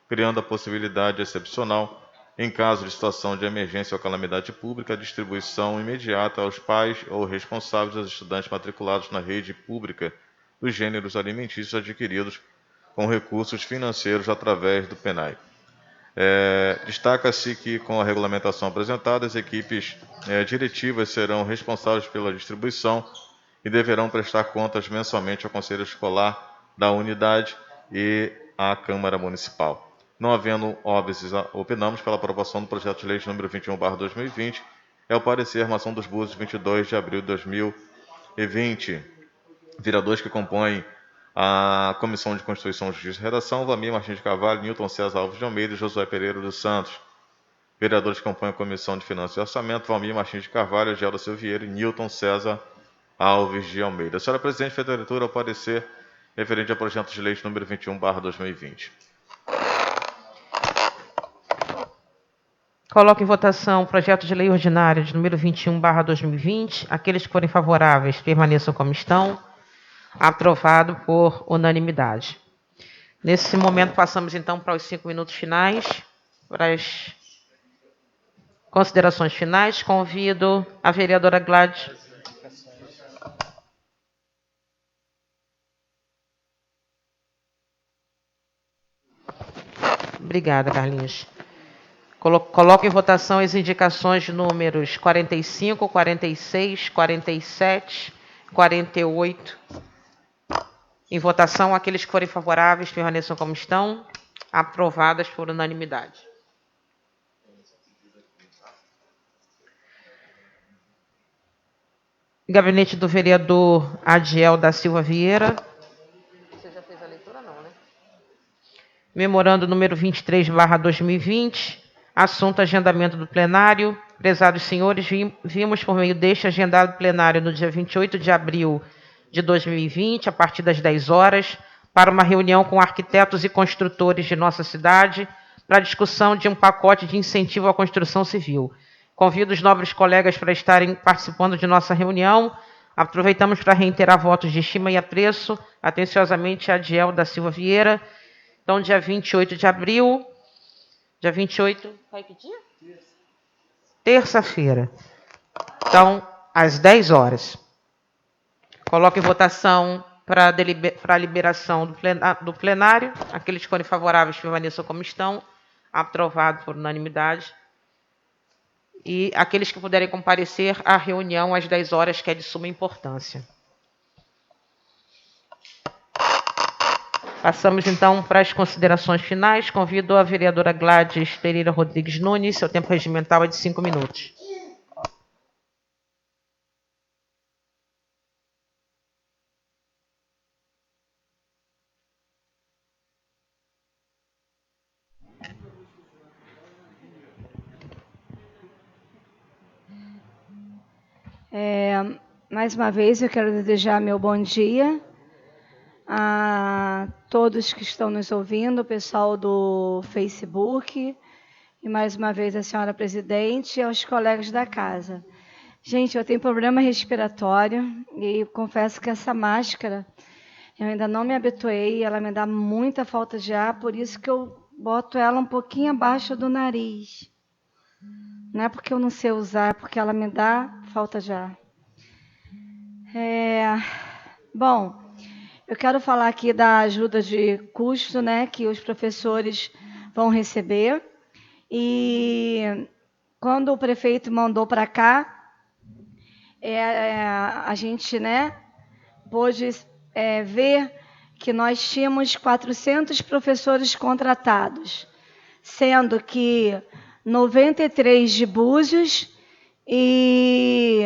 criando a possibilidade excepcional, em caso de situação de emergência ou calamidade pública, a distribuição imediata aos pais ou responsáveis dos estudantes matriculados na rede pública dos gêneros alimentícios adquiridos com recursos financeiros através do PENAI. Destaca-se que, com a regulamentação apresentada, as equipes diretivas serão responsáveis pela distribuição e deverão prestar contas mensalmente ao Conselho Escolar da unidade e à Câmara Municipal. Não havendo óbices, opinamos pela aprovação do projeto de lei de número 21/2020. É o parecer Armação dos Búzios, 22 de abril de 2020. Vereadores que compõem a Comissão de Constituição, Justiça e Redação: Valmir Martins de Carvalho, Newton César Alves de Almeida e Josué Pereira dos Santos. Vereadores que compõem a Comissão de Finanças e Orçamento: Valmir Martins de Carvalho, Adiel da Silva Vieira e Newton César Alves de Almeida. A senhora presidente fez a leitura ao parecer referente ao projeto de lei número 21/2020. Coloco em votação o projeto de lei ordinário de número 21/2020. Aqueles que forem favoráveis permaneçam como estão. Aprovado por unanimidade. Nesse momento, passamos então para os 5 minutos finais, para as considerações finais. Convido a vereadora Gladys. Obrigada, Carlinhos. Coloco em votação as indicações de números 45, 46, 47, 48. Em votação, aqueles que forem favoráveis permaneçam como estão. Aprovadas por unanimidade. Gabinete do vereador Adiel da Silva Vieira. Você já fez a leitura, não, né? Memorando número 23/2020. Assunto agendamento do plenário. Prezados senhores, vimos por meio deste agendado plenário no dia 28 de abril de 2020, a partir das 10 horas, para uma reunião com arquitetos e construtores de nossa cidade, para a discussão de um pacote de incentivo à construção civil. Convido os nobres colegas para estarem participando de nossa reunião. Aproveitamos para reiterar votos de estima e apreço. Atenciosamente, Adiel da Silva Vieira. Então, dia 28 de abril. Dia 28... Vai que dia? Terça-feira. Então, às 10 horas. Coloco em votação para a liberação do plenário. Aqueles que forem favoráveis permaneçam como estão. Aprovado por unanimidade. e aqueles que puderem comparecer à reunião às 10 horas, que é de suma importância. Passamos, então, para as considerações finais. Convido a vereadora Gladys Pereira Rodrigues Nunes. Seu tempo regimental é de 5 minutos. Mais uma vez, eu quero desejar meu bom dia a todos que estão nos ouvindo, o pessoal do Facebook, e mais uma vez a senhora presidente e aos colegas da casa. Gente, eu tenho problema respiratório e confesso que essa máscara eu ainda não me habituei, ela me dá muita falta de ar, por isso que eu boto ela um pouquinho abaixo do nariz. Não é porque eu não sei usar, é porque ela me dá falta de ar. Bom, eu quero falar aqui da ajuda de custo, né, que os professores vão receber. E quando o prefeito mandou para cá, a gente, né, pôde ver que nós tínhamos 400 professores contratados, sendo que 93 de Búzios e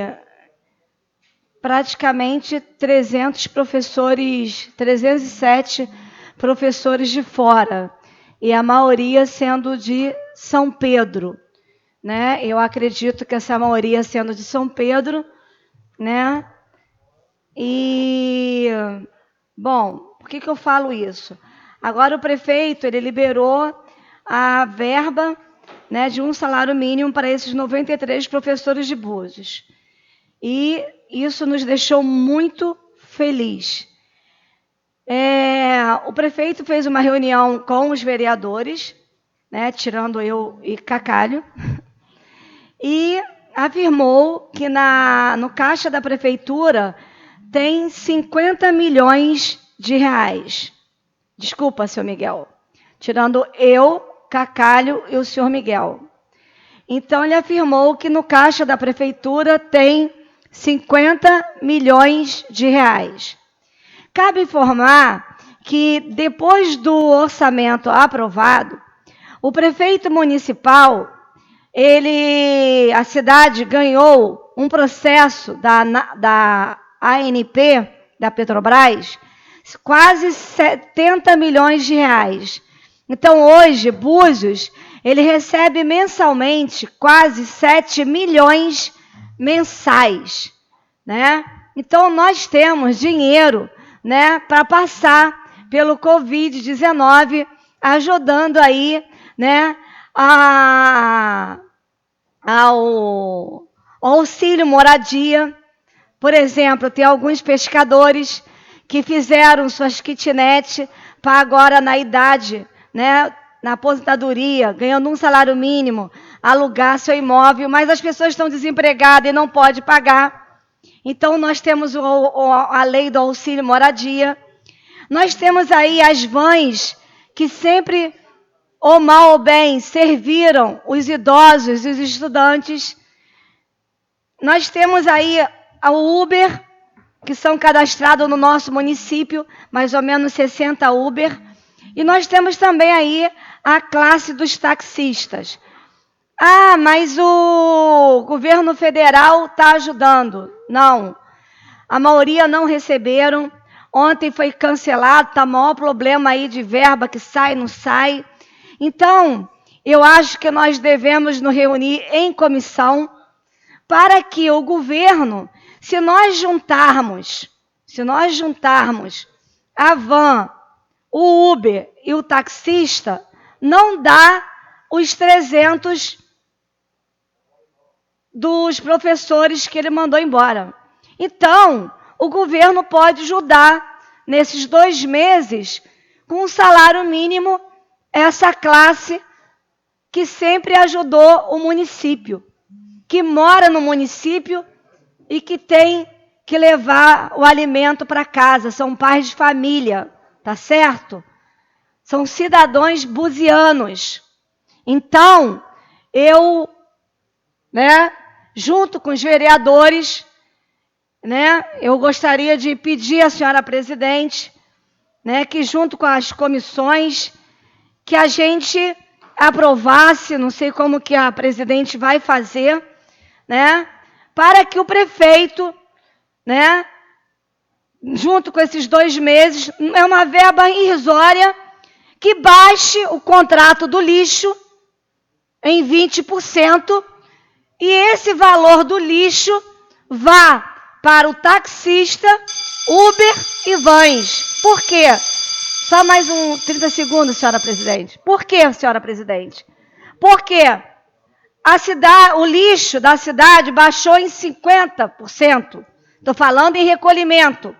praticamente 307 professores de fora, e a maioria sendo de São Pedro, né? Eu acredito que essa maioria sendo de São Pedro, né? E, bom, por que eu falo isso? Agora o prefeito, ele liberou a verba, né, de um salário mínimo para esses 93 professores de Búzios. E isso nos deixou muito felizes. O prefeito fez uma reunião com os vereadores, né, tirando eu e Cacalho, e afirmou que no caixa da prefeitura tem 50 milhões de reais. Desculpa, senhor Miguel. Tirando eu, Cacalho e o senhor Miguel. Então, ele afirmou que no caixa da prefeitura tem 50 milhões de reais. Cabe informar que, depois do orçamento aprovado, o prefeito municipal, a cidade ganhou um processo da ANP, da Petrobras, quase 70 milhões de reais. Então, hoje, Búzios, ele recebe mensalmente quase 7 milhões mensais, né? Então, nós temos dinheiro, né, para passar pelo Covid-19, ajudando aí, né, ao auxílio moradia. Por exemplo, tem alguns pescadores que fizeram suas kitnets para agora, na idade, né, na aposentadoria, ganhando um salário mínimo, alugar seu imóvel, mas as pessoas estão desempregadas e não podem pagar. Então, nós temos a lei do auxílio moradia. Nós temos aí as vans que sempre, ou mal ou bem, serviram os idosos e os estudantes. Nós temos aí a Uber, que são cadastrados no nosso município, mais ou menos 60 Uber. E nós temos também aí a classe dos taxistas. Ah, mas o governo federal está ajudando. Não, a maioria não receberam. Ontem foi cancelado, está o maior problema aí de verba que sai, não sai. Então, eu acho que nós devemos nos reunir em comissão para que o governo, se nós juntarmos a van, o Uber e o taxista, não dá os 300 dos professores que ele mandou embora. Então, o governo pode ajudar, nesses 2 meses, com um salário mínimo, essa classe que sempre ajudou o município, que mora no município e que tem que levar o alimento para casa. São pais de família, tá certo? São cidadãos buzianos. Então, eu né, junto com os vereadores, né, eu gostaria de pedir à senhora presidente, né, que junto com as comissões, que a gente aprovasse, não sei como que a presidente vai fazer, né, para que o prefeito, né, junto com esses 2 meses, é uma verba irrisória, que baixe o contrato do lixo em 20%, e esse valor do lixo vá para o taxista, Uber e vans. Por quê? Só mais 30 segundos, senhora presidente. Por quê, senhora presidente? Porque o lixo da cidade baixou em 50%. Estou falando em recolhimento.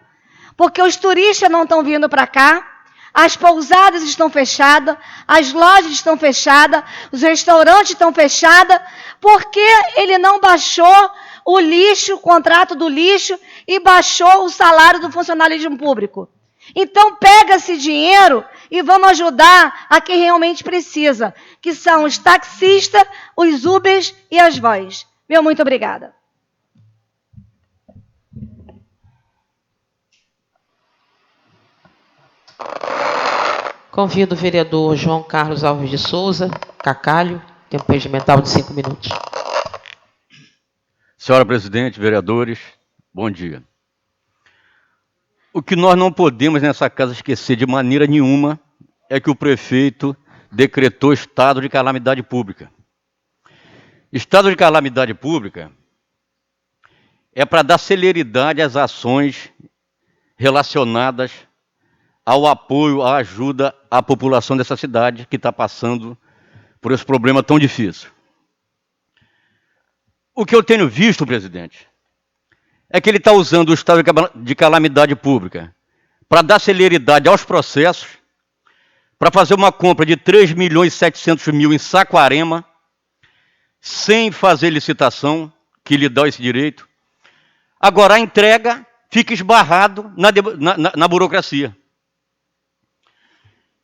Porque os turistas não estão vindo para cá, as pousadas estão fechadas, as lojas estão fechadas, os restaurantes estão fechados, porque ele não baixou o lixo, o contrato do lixo, e baixou o salário do funcionalismo público. Então, pega esse dinheiro e vamos ajudar a quem realmente precisa, que são os taxistas, os Ubers e as vans. Meu muito obrigada. Convido o vereador João Carlos Alves de Souza, Cacalho, tempo regimental de 5 minutos. Senhora presidente, vereadores, bom dia. O que nós não podemos nessa casa esquecer de maneira nenhuma é que o prefeito decretou estado de calamidade pública. Estado de calamidade pública é para dar celeridade às ações relacionadas ao apoio, à ajuda à população dessa cidade que está passando por esse problema tão difícil. O que eu tenho visto, presidente, é que ele está usando o estado de calamidade pública para dar celeridade aos processos, para fazer uma compra de 3.700.000 em Saquarema, sem fazer licitação, que lhe dá esse direito. Agora, a entrega fica esbarrado na burocracia.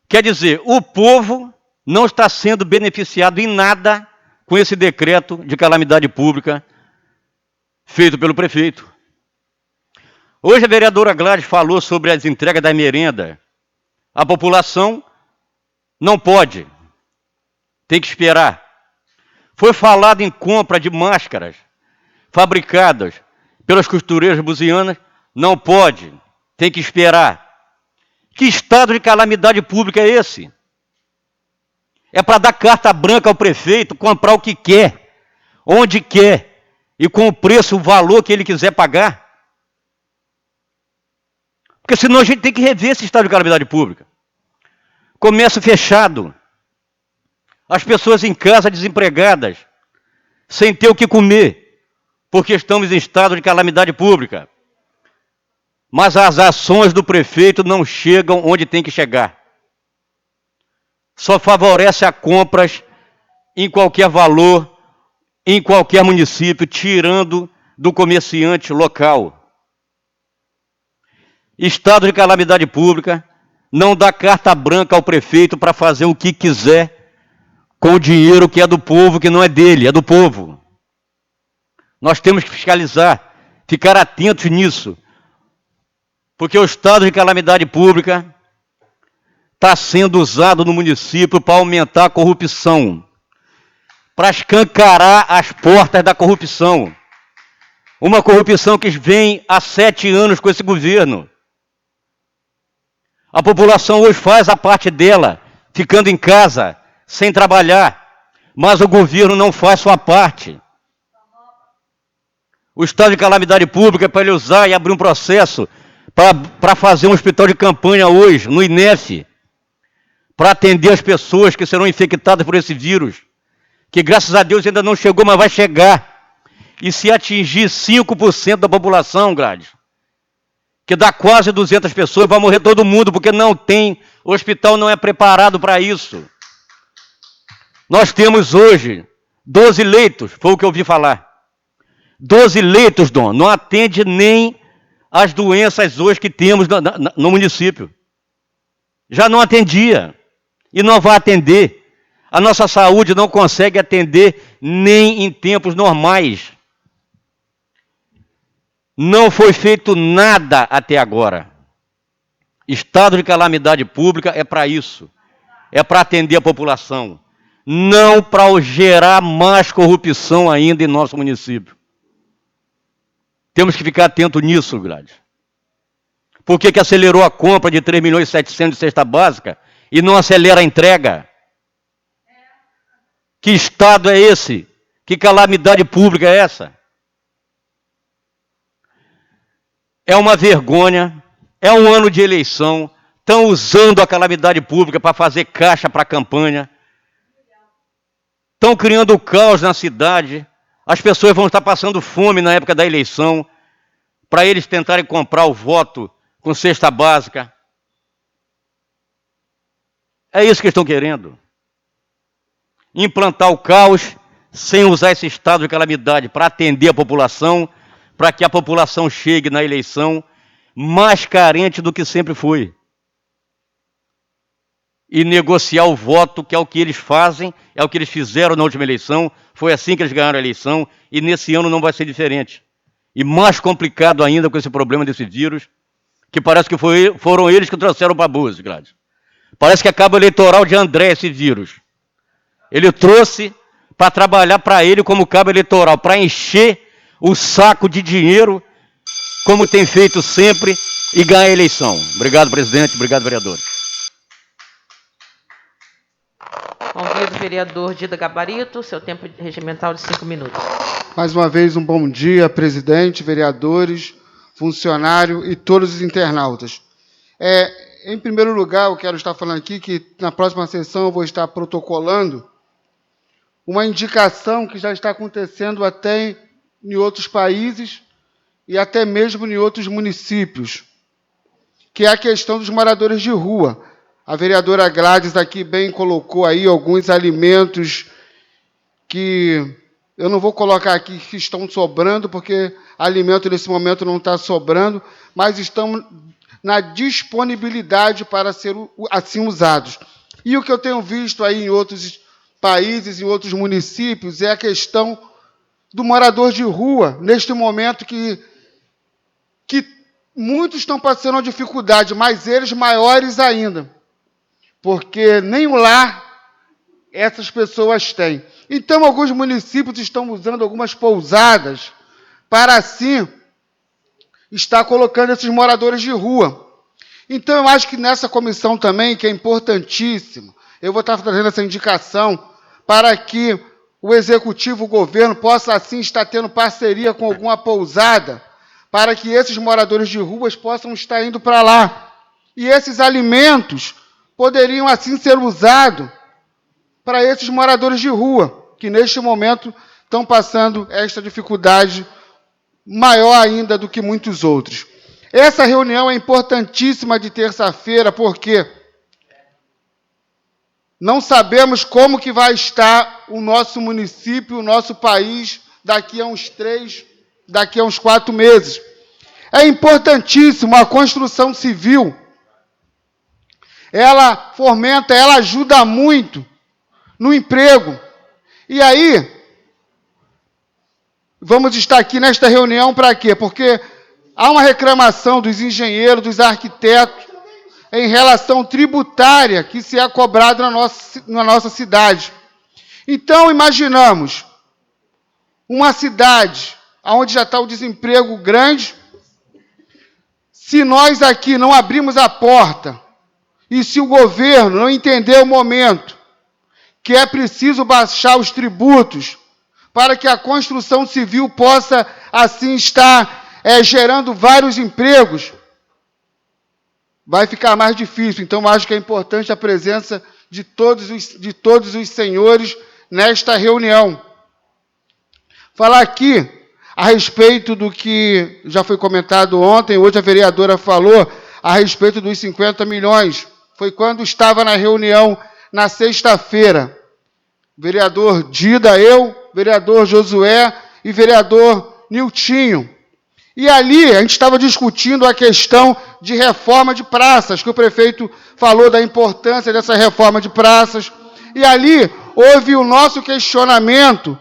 Quer dizer, o povo não está sendo beneficiado em nada com esse decreto de calamidade pública feito pelo prefeito. Hoje a vereadora Gladys falou sobre as entregas da merenda. A população não pode, tem que esperar. Foi falado em compra de máscaras fabricadas pelas costureiras buzianas, não pode, tem que esperar. Que estado de calamidade pública é esse? É para dar carta branca ao prefeito, comprar o que quer, onde quer, e com o preço, o valor que ele quiser pagar. Porque senão a gente tem que rever esse estado de calamidade pública. Comércio fechado, as pessoas em casa desempregadas, sem ter o que comer, porque estamos em estado de calamidade pública. Mas as ações do prefeito não chegam onde tem que chegar. Só favorece a compras em qualquer valor, em qualquer município, tirando do comerciante local. Estado de calamidade pública não dá carta branca ao prefeito para fazer o que quiser com o dinheiro que é do povo, que não é dele, é do povo. Nós temos que fiscalizar, ficar atentos nisso. Porque o estado de calamidade pública está sendo usado no município para aumentar a corrupção, para escancarar as portas da corrupção. Uma corrupção que vem há 7 anos com esse governo. A população hoje faz a parte dela, ficando em casa, sem trabalhar, mas o governo não faz sua parte. O estado de calamidade pública é para ele usar e abrir um processo para fazer um hospital de campanha hoje, no INEF, para atender as pessoas que serão infectadas por esse vírus, que graças a Deus ainda não chegou, mas vai chegar. E se atingir 5% da população, Gladys, que dá quase 200 pessoas, vai morrer todo mundo, porque não tem, o hospital não é preparado para isso. Nós temos hoje 12 leitos, foi o que eu ouvi falar. 12 leitos, Dom, não atende nem as doenças hoje que temos no município. Já não atendia e não vai atender. A nossa saúde não consegue atender nem em tempos normais. Não foi feito nada até agora. Estado de calamidade pública é para isso. É para atender a população. Não para gerar mais corrupção ainda em nosso município. Temos que ficar atento nisso, Gladys. Por que acelerou a compra de 3.700.000 de cesta básica e não acelera a entrega? Que estado é esse? Que calamidade pública é essa? É uma vergonha, é um ano de eleição, estão usando a calamidade pública para fazer caixa para a campanha, estão criando caos na cidade, as pessoas vão estar passando fome na época da eleição, para eles tentarem comprar o voto com cesta básica. É isso que estão querendo. Implantar o caos sem usar esse estado de calamidade para atender a população, para que a população chegue na eleição mais carente do que sempre foi. E negociar o voto, que é o que eles fazem, é o que eles fizeram na última eleição, foi assim que eles ganharam a eleição, e nesse ano não vai ser diferente. E mais complicado ainda com esse problema desse vírus, que parece que foram eles que trouxeram para Búzios, Gladys. Parece que é cabo eleitoral de André esse vírus. Ele trouxe para trabalhar para ele como cabo eleitoral, para encher o saco de dinheiro, como tem feito sempre, e ganhar a eleição. Obrigado, presidente. Obrigado, vereadores. Convido o vereador Dida Gabarito, seu tempo regimental de 5 minutos. Mais uma vez, um bom dia, presidente, vereadores, funcionário e todos os internautas. Em primeiro lugar, eu quero estar falando aqui que na próxima sessão eu vou estar protocolando uma indicação que já está acontecendo até em outros países e até mesmo em outros municípios, que é a questão dos moradores de rua. A vereadora Gladys aqui bem colocou aí alguns alimentos que eu não vou colocar aqui que estão sobrando, porque alimento nesse momento não está sobrando, mas estão na disponibilidade para ser assim usados. E o que eu tenho visto aí em outros países, em outros municípios, é a questão do morador de rua, neste momento que muitos estão passando uma dificuldade, mas eles maiores ainda, porque nem o lar essas pessoas têm. Então, alguns municípios estão usando algumas pousadas para, assim, estar colocando esses moradores de rua. Então, eu acho que nessa comissão também, que é importantíssimo, eu vou estar trazendo essa indicação para que o executivo, o governo, possa, assim, estar tendo parceria com alguma pousada, para que esses moradores de ruas possam estar indo para lá. E esses alimentos poderiam, assim, ser usados para esses moradores de rua, que neste momento estão passando esta dificuldade maior ainda do que muitos outros. Essa reunião é importantíssima de terça-feira, porque não sabemos como que vai estar o nosso município, o nosso país, daqui a uns 4 meses. É importantíssimo a construção civil. Ela fomenta, ela ajuda muito no emprego. E aí, vamos estar aqui nesta reunião para quê? Porque há uma reclamação dos engenheiros, dos arquitetos, em relação tributária que se é cobrado na nossa cidade. Então, imaginamos uma cidade onde já está o desemprego grande. Se nós aqui não abrirmos a porta e se o governo não entender o momento que é preciso baixar os tributos para que a construção civil possa, assim, estar gerando vários empregos, vai ficar mais difícil. Então, acho que é importante a presença de todos os senhores nesta reunião. Falar aqui a respeito do que já foi comentado ontem, hoje a vereadora falou a respeito dos 50 milhões. Foi quando estava na reunião na sexta-feira. Vereador Dida, eu, vereador Josué e vereador Niltinho. E ali a gente estava discutindo a questão de reforma de praças, que o prefeito falou da importância dessa reforma de praças. E ali houve o nosso questionamento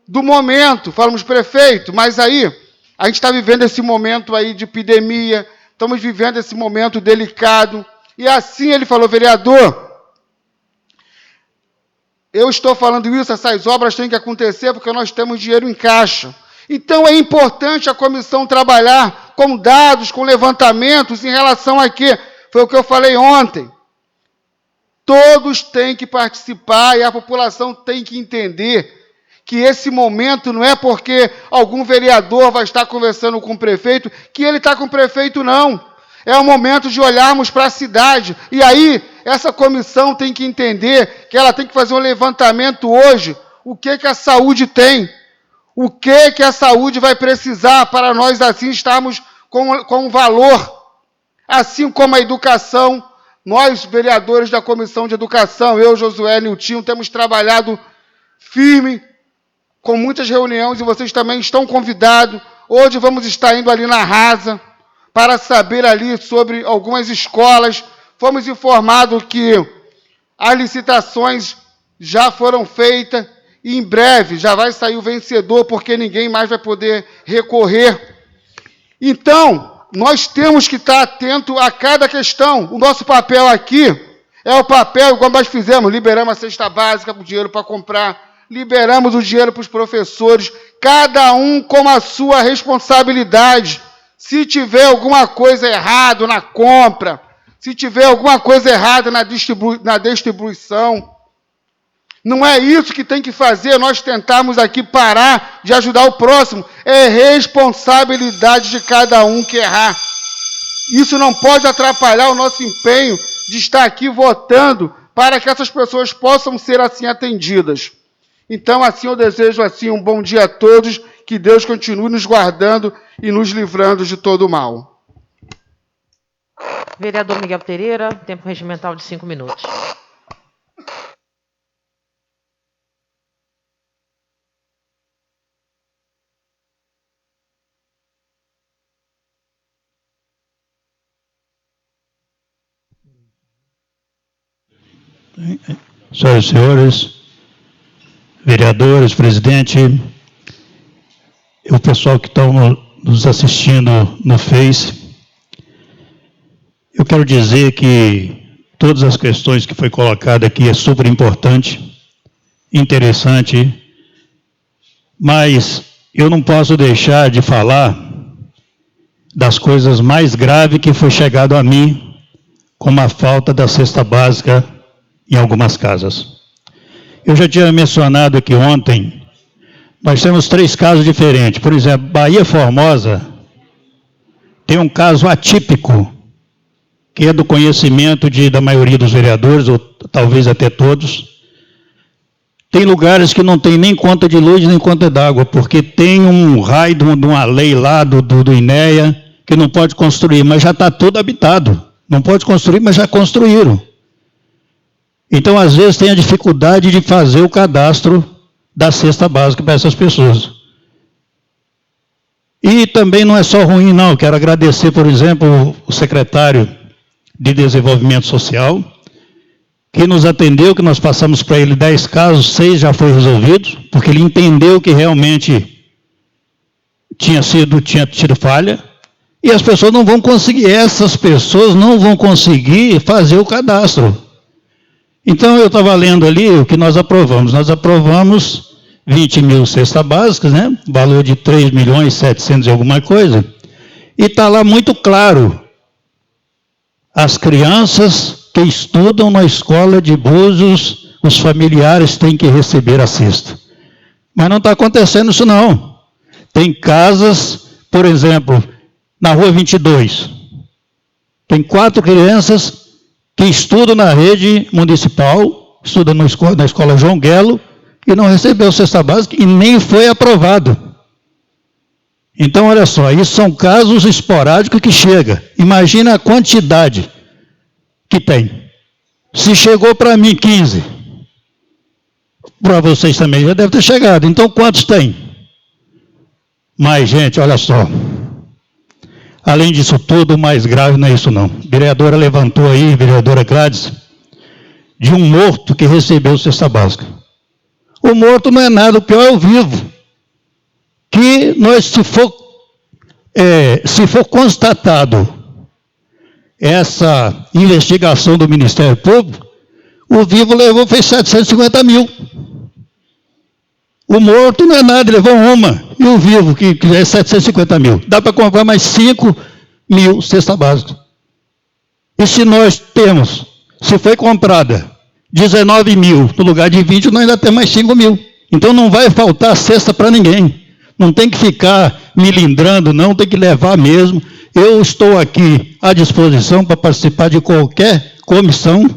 do momento. Falamos, prefeito, mas aí a gente está vivendo esse momento aí de epidemia, estamos vivendo esse momento delicado. E assim ele falou, vereador, eu estou falando isso, essas obras têm que acontecer porque nós temos dinheiro em caixa. Então é importante a comissão trabalhar com dados, com levantamentos em relação a quê? Foi o que eu falei ontem. Todos têm que participar e a população tem que entender que esse momento não é porque algum vereador vai estar conversando com o prefeito, que ele está com o prefeito, não. É o momento de olharmos para a cidade. E aí, essa comissão tem que entender que ela tem que fazer um levantamento hoje. O que a saúde tem? O que a saúde vai precisar para nós assim estarmos com valor? Assim como a educação, nós, vereadores da Comissão de Educação, eu, Josué e Niltinho, temos trabalhado firme, com muitas reuniões, e vocês também estão convidados. Hoje vamos estar indo ali na Rasa, para saber ali sobre algumas escolas. Fomos informados que as licitações já foram feitas, e em breve já vai sair o vencedor, porque ninguém mais vai poder recorrer. Então, nós temos que estar atento a cada questão. O nosso papel aqui é o papel, como nós fizemos, liberamos a cesta básica, o dinheiro para comprar, liberamos o dinheiro para os professores, cada um com a sua responsabilidade. Se tiver alguma coisa errada na compra, se tiver alguma coisa errada na distribuição, não é isso que tem que fazer, nós tentarmos aqui parar de ajudar o próximo. É responsabilidade de cada um que errar. Isso não pode atrapalhar o nosso empenho de estar aqui votando para que essas pessoas possam ser assim atendidas. Então, assim, eu desejo assim um bom dia a todos, que Deus continue nos guardando e nos livrando de todo o mal. Vereador Miguel Pereira, tempo regimental de 5 minutos. Senhoras e senhores, vereadores, presidente, e o pessoal que estão nos assistindo no Face, eu quero dizer que todas as questões que foi colocada aqui é super importante, interessante, mas eu não posso deixar de falar das coisas mais graves que foi chegado a mim, como a falta da cesta básica em algumas casas. Eu já tinha mencionado aqui ontem, nós temos 3 casos diferentes. Por exemplo, Bahia Formosa tem um caso atípico, que é do conhecimento da maioria dos vereadores, ou talvez até todos. Tem lugares que não tem nem conta de luz, nem conta d'água, porque tem um raio de uma lei lá do INEA, que não pode construir, mas já está todo habitado. Não pode construir, mas já construíram. Então, às vezes, tem a dificuldade de fazer o cadastro da cesta básica para essas pessoas. E também não é só ruim, não. Quero agradecer, por exemplo, o secretário de Desenvolvimento Social, que nos atendeu, que nós passamos para ele 10 casos, 6 já foram resolvidos, porque ele entendeu que realmente tinha tido falha, e as pessoas não vão conseguir, essas pessoas não vão conseguir fazer o cadastro. Então, eu estava lendo ali o que nós aprovamos. Nós aprovamos 20 mil cestas básicas, né? Valor de 3 milhões 700 e alguma coisa. E está lá muito claro. As crianças que estudam na escola de Búzios, os familiares têm que receber a cesta. Mas não está acontecendo isso, não. Tem casas, por exemplo, na Rua 22. Tem 4 crianças que estudam na rede municipal, estudam na escola João Guelo, e não recebeu cesta básica e nem foi aprovado. Então, olha só, isso são casos esporádicos que chegam. Imagina a quantidade que tem. Se chegou para mim 15, para vocês também já deve ter chegado. Então, quantos tem? Mas, gente, olha só. Além disso tudo, o mais grave não é isso não. A vereadora levantou aí, vereadora Gladys, de um morto que recebeu cesta básica. O morto não é nada, o pior é o vivo. Que nós, se for constatado essa investigação do Ministério Público, o vivo levou, fez 750 mil. O morto não é nada, levou uma. E o vivo, que é 750 mil. Dá para comprar mais 5 mil cesta básica. E se nós temos, se foi comprada 19 mil no lugar de 20, nós ainda temos mais 5 mil. Então não vai faltar cesta para ninguém. Não tem que ficar milindrando, não, tem que levar mesmo. Eu estou aqui à disposição para participar de qualquer comissão,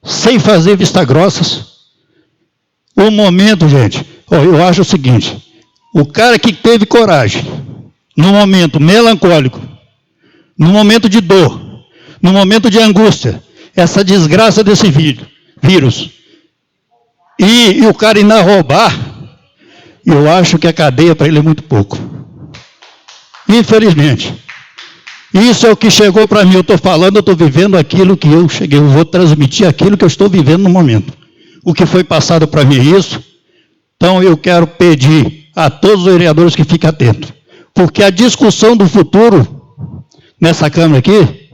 sem fazer vista grossas. O momento, gente, eu acho o seguinte, o cara que teve coragem, no momento melancólico, no momento de dor, no momento de angústia, essa desgraça desse vírus, e o cara ainda roubar, eu acho que a cadeia para ele é muito pouco. Infelizmente. Isso é o que chegou para mim, eu estou falando, eu estou vivendo aquilo que eu cheguei, eu vou transmitir aquilo que eu estou vivendo no momento. O que foi passado para mim é isso. Então eu quero pedir a todos os vereadores que fiquem atentos, porque a discussão do futuro, nessa Câmara aqui,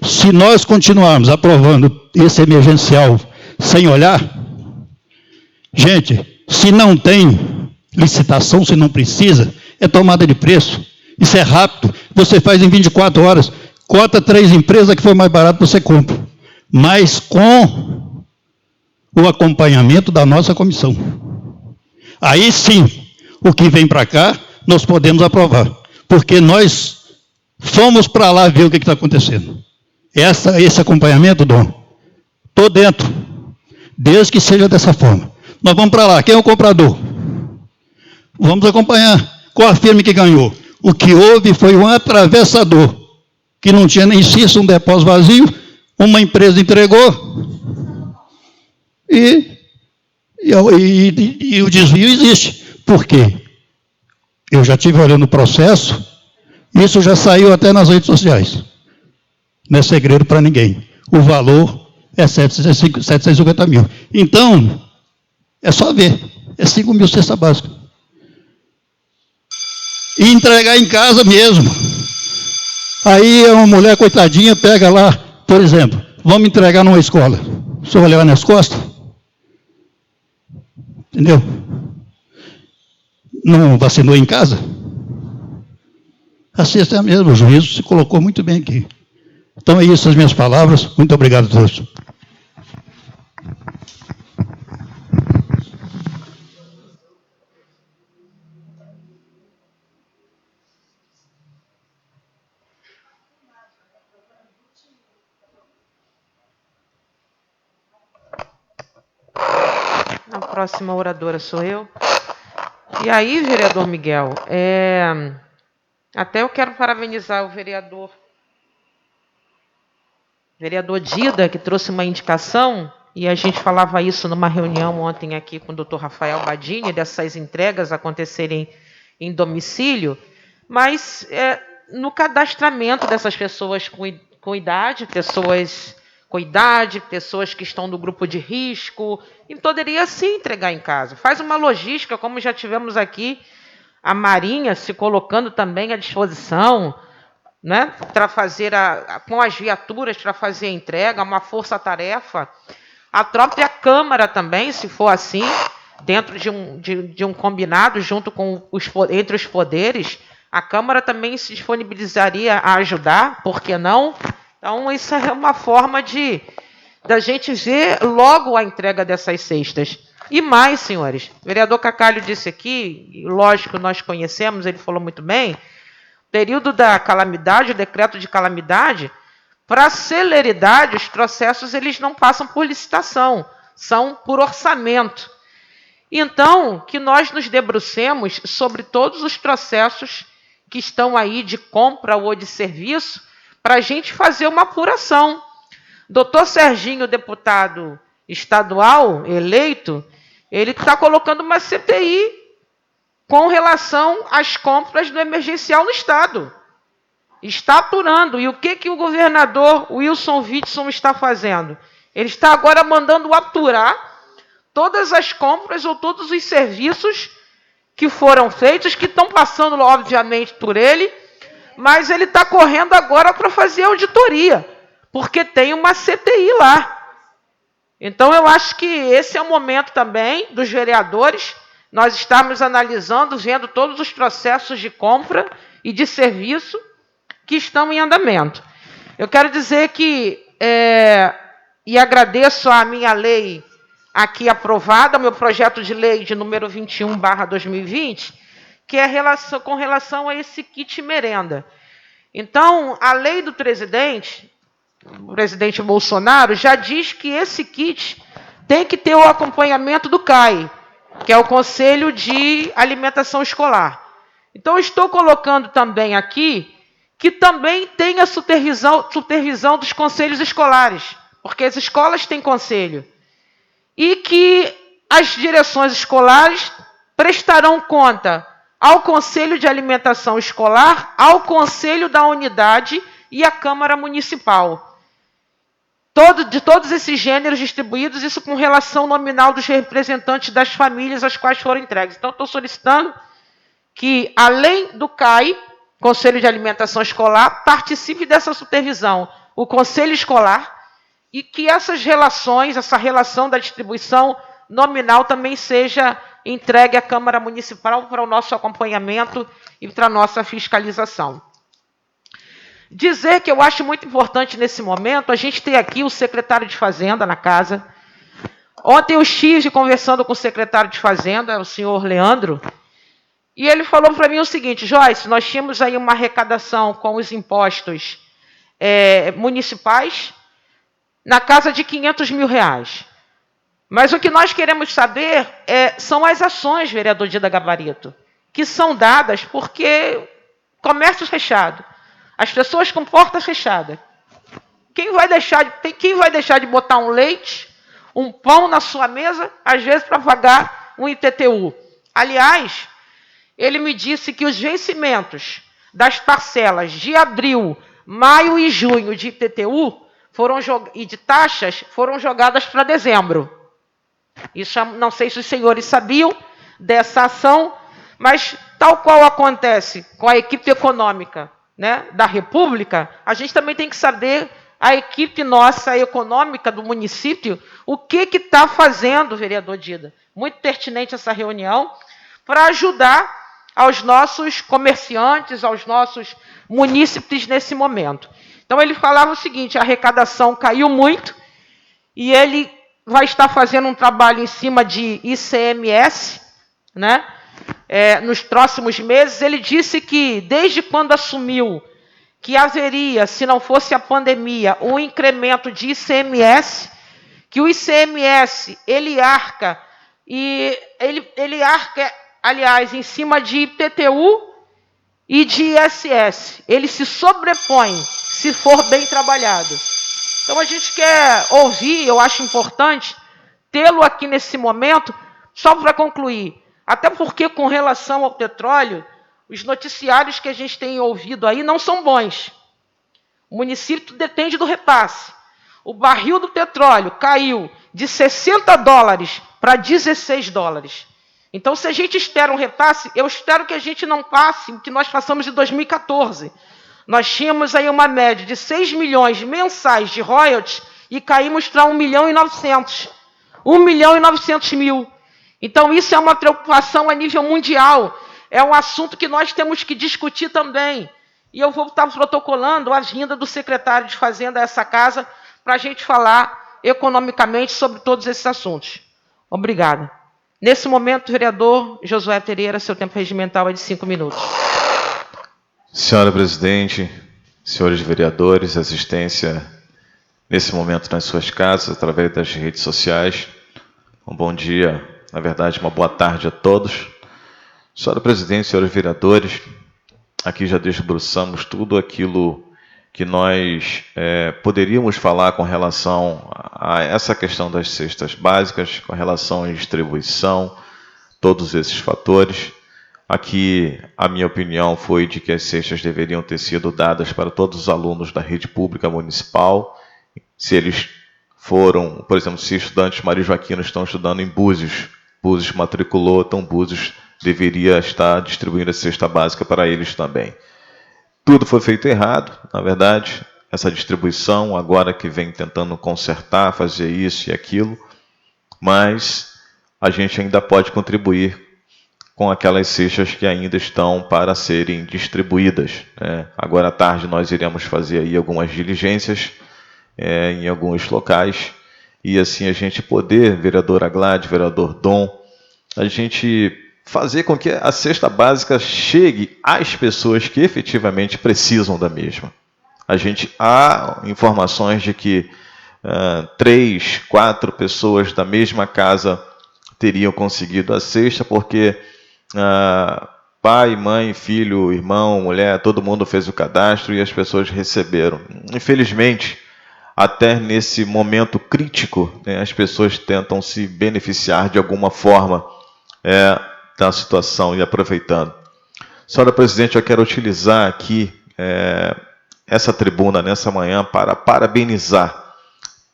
se nós continuarmos aprovando esse emergencial sem olhar, gente, se não tem licitação, se não precisa, é tomada de preço. Isso é rápido, você faz em 24 horas, cota 3 empresas que for mais barato, você compra. Mas com o acompanhamento da nossa comissão. Aí sim, o que vem para cá, nós podemos aprovar. Porque nós fomos para lá ver o que está acontecendo. Esse acompanhamento, Dom, estou dentro, desde que seja dessa forma. Nós vamos para lá, quem é o comprador? Vamos acompanhar. Qual a firma que ganhou? O que houve foi um atravessador, que não tinha nem cisto, um depósito vazio, uma empresa entregou, e o desvio existe. Por quê? Eu já estive olhando o processo, isso já saiu até nas redes sociais. Não é segredo para ninguém. O valor é 750 mil. Então, é só ver, é 5 mil cesta básica. E entregar em casa mesmo. Aí uma mulher coitadinha pega lá, por exemplo, vamos entregar numa escola. O senhor vai levar nas costas? Entendeu? Não vacinou em casa? A cesta é a mesma, o juízo se colocou muito bem aqui. Então é isso as minhas palavras. Muito obrigado a todos. A próxima oradora sou eu. E aí, vereador Miguel, até eu quero parabenizar o vereador Dida, que trouxe uma indicação, e a gente falava isso numa reunião ontem aqui com o Dr. Rafael Badini, dessas entregas acontecerem em domicílio, mas no cadastramento dessas pessoas com idade, pessoas que estão no grupo de risco, e poderia sim entregar em casa. Faz uma logística, como já tivemos aqui, a Marinha se colocando também à disposição, né, para fazer com as viaturas para fazer a entrega, uma força-tarefa. A própria Câmara também, se for assim, dentro de um combinado junto com entre os poderes, a Câmara também se disponibilizaria a ajudar, por que não? Então, isso é uma forma da gente ver logo a entrega dessas cestas. E mais, senhores, o vereador Cacalho disse aqui, lógico, nós conhecemos, ele falou muito bem, período da calamidade, o decreto de calamidade, para celeridade, os processos eles não passam por licitação, são por orçamento. Então, que nós nos debrucemos sobre todos os processos que estão aí de compra ou de serviço, para a gente fazer uma apuração. Doutor Serginho, deputado estadual eleito, ele está colocando uma CPI com relação às compras do emergencial no Estado. Está apurando. E o que o governador Wilson Witson está fazendo? Ele está agora mandando apurar todas as compras ou todos os serviços que foram feitos, que estão passando, obviamente, por ele, mas ele está correndo agora para fazer auditoria, porque tem uma CPI lá. Então, eu acho que esse é o momento também dos vereadores, nós estamos analisando, vendo todos os processos de compra e de serviço que estão em andamento. Eu quero dizer que, e agradeço a minha lei aqui aprovada, o meu projeto de lei de número 21/2020, que é com relação a esse kit merenda. Então, a lei do presidente, o presidente Bolsonaro, já diz que esse kit tem que ter o acompanhamento do CAE, que é o Conselho de Alimentação Escolar. Então, eu estou colocando também aqui que também tem a supervisão dos conselhos escolares, porque as escolas têm conselho, e que as direções escolares prestarão conta ao Conselho de Alimentação Escolar, ao Conselho da Unidade e à Câmara Municipal. De todos esses gêneros distribuídos, isso com relação nominal dos representantes das famílias às quais foram entregues. Então, estou solicitando que, além do CAE, Conselho de Alimentação Escolar, participe dessa supervisão o Conselho Escolar, e que essas relações, essa relação da distribuição nominal também seja entregue à Câmara Municipal para o nosso acompanhamento e para a nossa fiscalização. Dizer que eu acho muito importante nesse momento, a gente tem aqui o secretário de Fazenda na casa. Ontem eu estive conversando com o secretário de Fazenda, o senhor Leandro, e ele falou para mim o seguinte: Joyce, nós tínhamos aí uma arrecadação com os impostos municipais na casa de R$500 mil. Mas o que nós queremos saber são as ações, vereador Dida Gabarito, que são dadas porque comércio fechado, as pessoas com porta fechada. Quem vai deixar de botar um leite, um pão na sua mesa, às vezes para pagar um IPTU? Aliás, ele me disse que os vencimentos das parcelas de abril, maio e junho de IPTU e de taxas foram jogadas para dezembro. Isso, não sei se os senhores sabiam dessa ação, mas tal qual acontece com a equipe econômica, né, da República, a gente também tem que saber, a equipe nossa econômica do município, o que está fazendo, vereador Dida. Muito pertinente essa reunião, para ajudar aos nossos comerciantes, aos nossos munícipes nesse momento. Então, ele falava o seguinte: a arrecadação caiu muito e ele vai estar fazendo um trabalho em cima de ICMS, né? Nos próximos meses. Ele disse que, desde quando assumiu que haveria, se não fosse a pandemia, um incremento de ICMS, que o ICMS, ele arca, aliás, em cima de IPTU e de ISS. Ele se sobrepõe, se for bem trabalhado. Então, a gente quer ouvir, eu acho importante tê-lo aqui nesse momento, só para concluir. Até porque, com relação ao petróleo, os noticiários que a gente tem ouvido aí não são bons. O município depende do repasse. O barril do petróleo caiu de $60 para $16. Então, se a gente espera um repasse, eu espero que a gente não passe o que nós passamos em 2014. Nós tínhamos aí uma média de 6 milhões mensais de royalties e caímos para 1.900.000. 1.900.000. Então, isso é uma preocupação a nível mundial. É um assunto que nós temos que discutir também. E eu vou estar protocolando a vinda do secretário de Fazenda a essa casa para a gente falar economicamente sobre todos esses assuntos. Obrigada. Nesse momento, vereador Josué Pereira, seu tempo regimental é de 5 minutos. Senhora presidente, senhores vereadores, assistência nesse momento nas suas casas, através das redes sociais. Um bom dia, na verdade, uma boa tarde a todos. Senhora presidente, senhores vereadores, aqui já desbruçamos tudo aquilo que nós poderíamos falar com relação a essa questão das cestas básicas, com relação à distribuição, todos esses fatores. Aqui, a minha opinião foi de que as cestas deveriam ter sido dadas para todos os alunos da rede pública municipal. Se eles foram, por exemplo, se estudantes Maria Joaquina estão estudando em Búzios, Búzios matriculou, então Búzios deveria estar distribuindo a cesta básica para eles também. Tudo foi feito errado, na verdade, essa distribuição, agora que vem tentando consertar, fazer isso e aquilo, mas a gente ainda pode contribuir com aquelas cestas que ainda estão para serem distribuídas, né? Agora à tarde nós iremos fazer aí algumas diligências em alguns locais, e assim a gente poder, vereadora Gladys, vereador Dom, a gente fazer com que a cesta básica chegue às pessoas que efetivamente precisam da mesma. Há informações de que 3, 4 pessoas da mesma casa teriam conseguido a cesta, porque pai, mãe, filho, irmão, mulher, todo mundo fez o cadastro e as pessoas receberam. Infelizmente, até nesse momento crítico, né, as pessoas tentam se beneficiar de alguma forma da situação e aproveitando. Senhora Presidente, eu quero utilizar aqui essa tribuna nessa manhã para parabenizar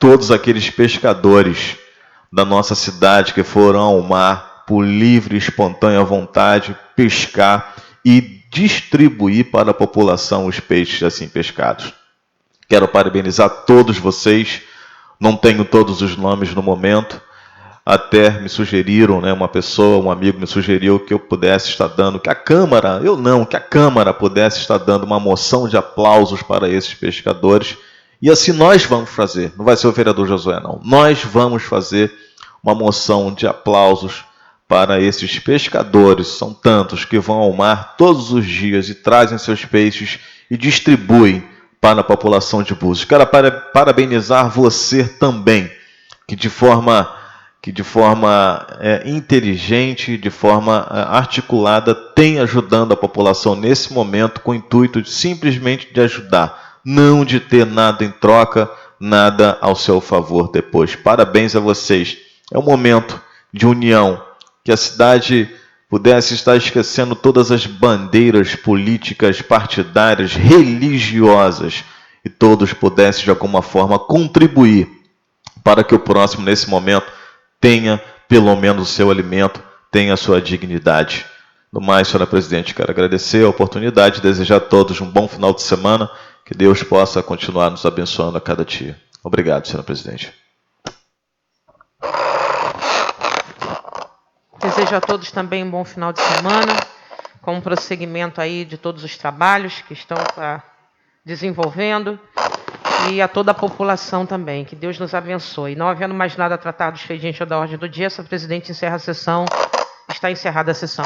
todos aqueles pescadores da nossa cidade que foram ao mar por livre e espontânea vontade pescar e distribuir para a população os peixes assim pescados. Quero parabenizar todos vocês, não tenho todos os nomes no momento, até me sugeriram, né, um amigo me sugeriu que eu pudesse estar dando, que a Câmara pudesse estar dando uma moção de aplausos para esses pescadores, e assim nós vamos fazer, não vai ser o vereador Josué não, nós vamos fazer uma moção de aplausos para esses pescadores, são tantos que vão ao mar todos os dias e trazem seus peixes e distribuem para a população de Búzios. Quero parabenizar você também, que de forma inteligente, de forma articulada, tem ajudando a população nesse momento com o intuito simplesmente de ajudar, não de ter nada em troca, nada ao seu favor depois. Parabéns a vocês. É um momento de união, que a cidade pudesse estar esquecendo todas as bandeiras políticas, partidárias, religiosas, e todos pudessem de alguma forma contribuir para que o próximo, nesse momento, tenha pelo menos o seu alimento, tenha a sua dignidade. No mais, senhora Presidente, quero agradecer a oportunidade, desejar a todos um bom final de semana, que Deus possa continuar nos abençoando a cada dia. Obrigado, senhora Presidente. Desejo a todos também um bom final de semana, com um prosseguimento aí de todos os trabalhos que estão desenvolvendo, e a toda a população também. Que Deus nos abençoe. Não havendo mais nada a tratar do expediente ou da ordem do dia, senhor presidente encerra a sessão. Está encerrada a sessão.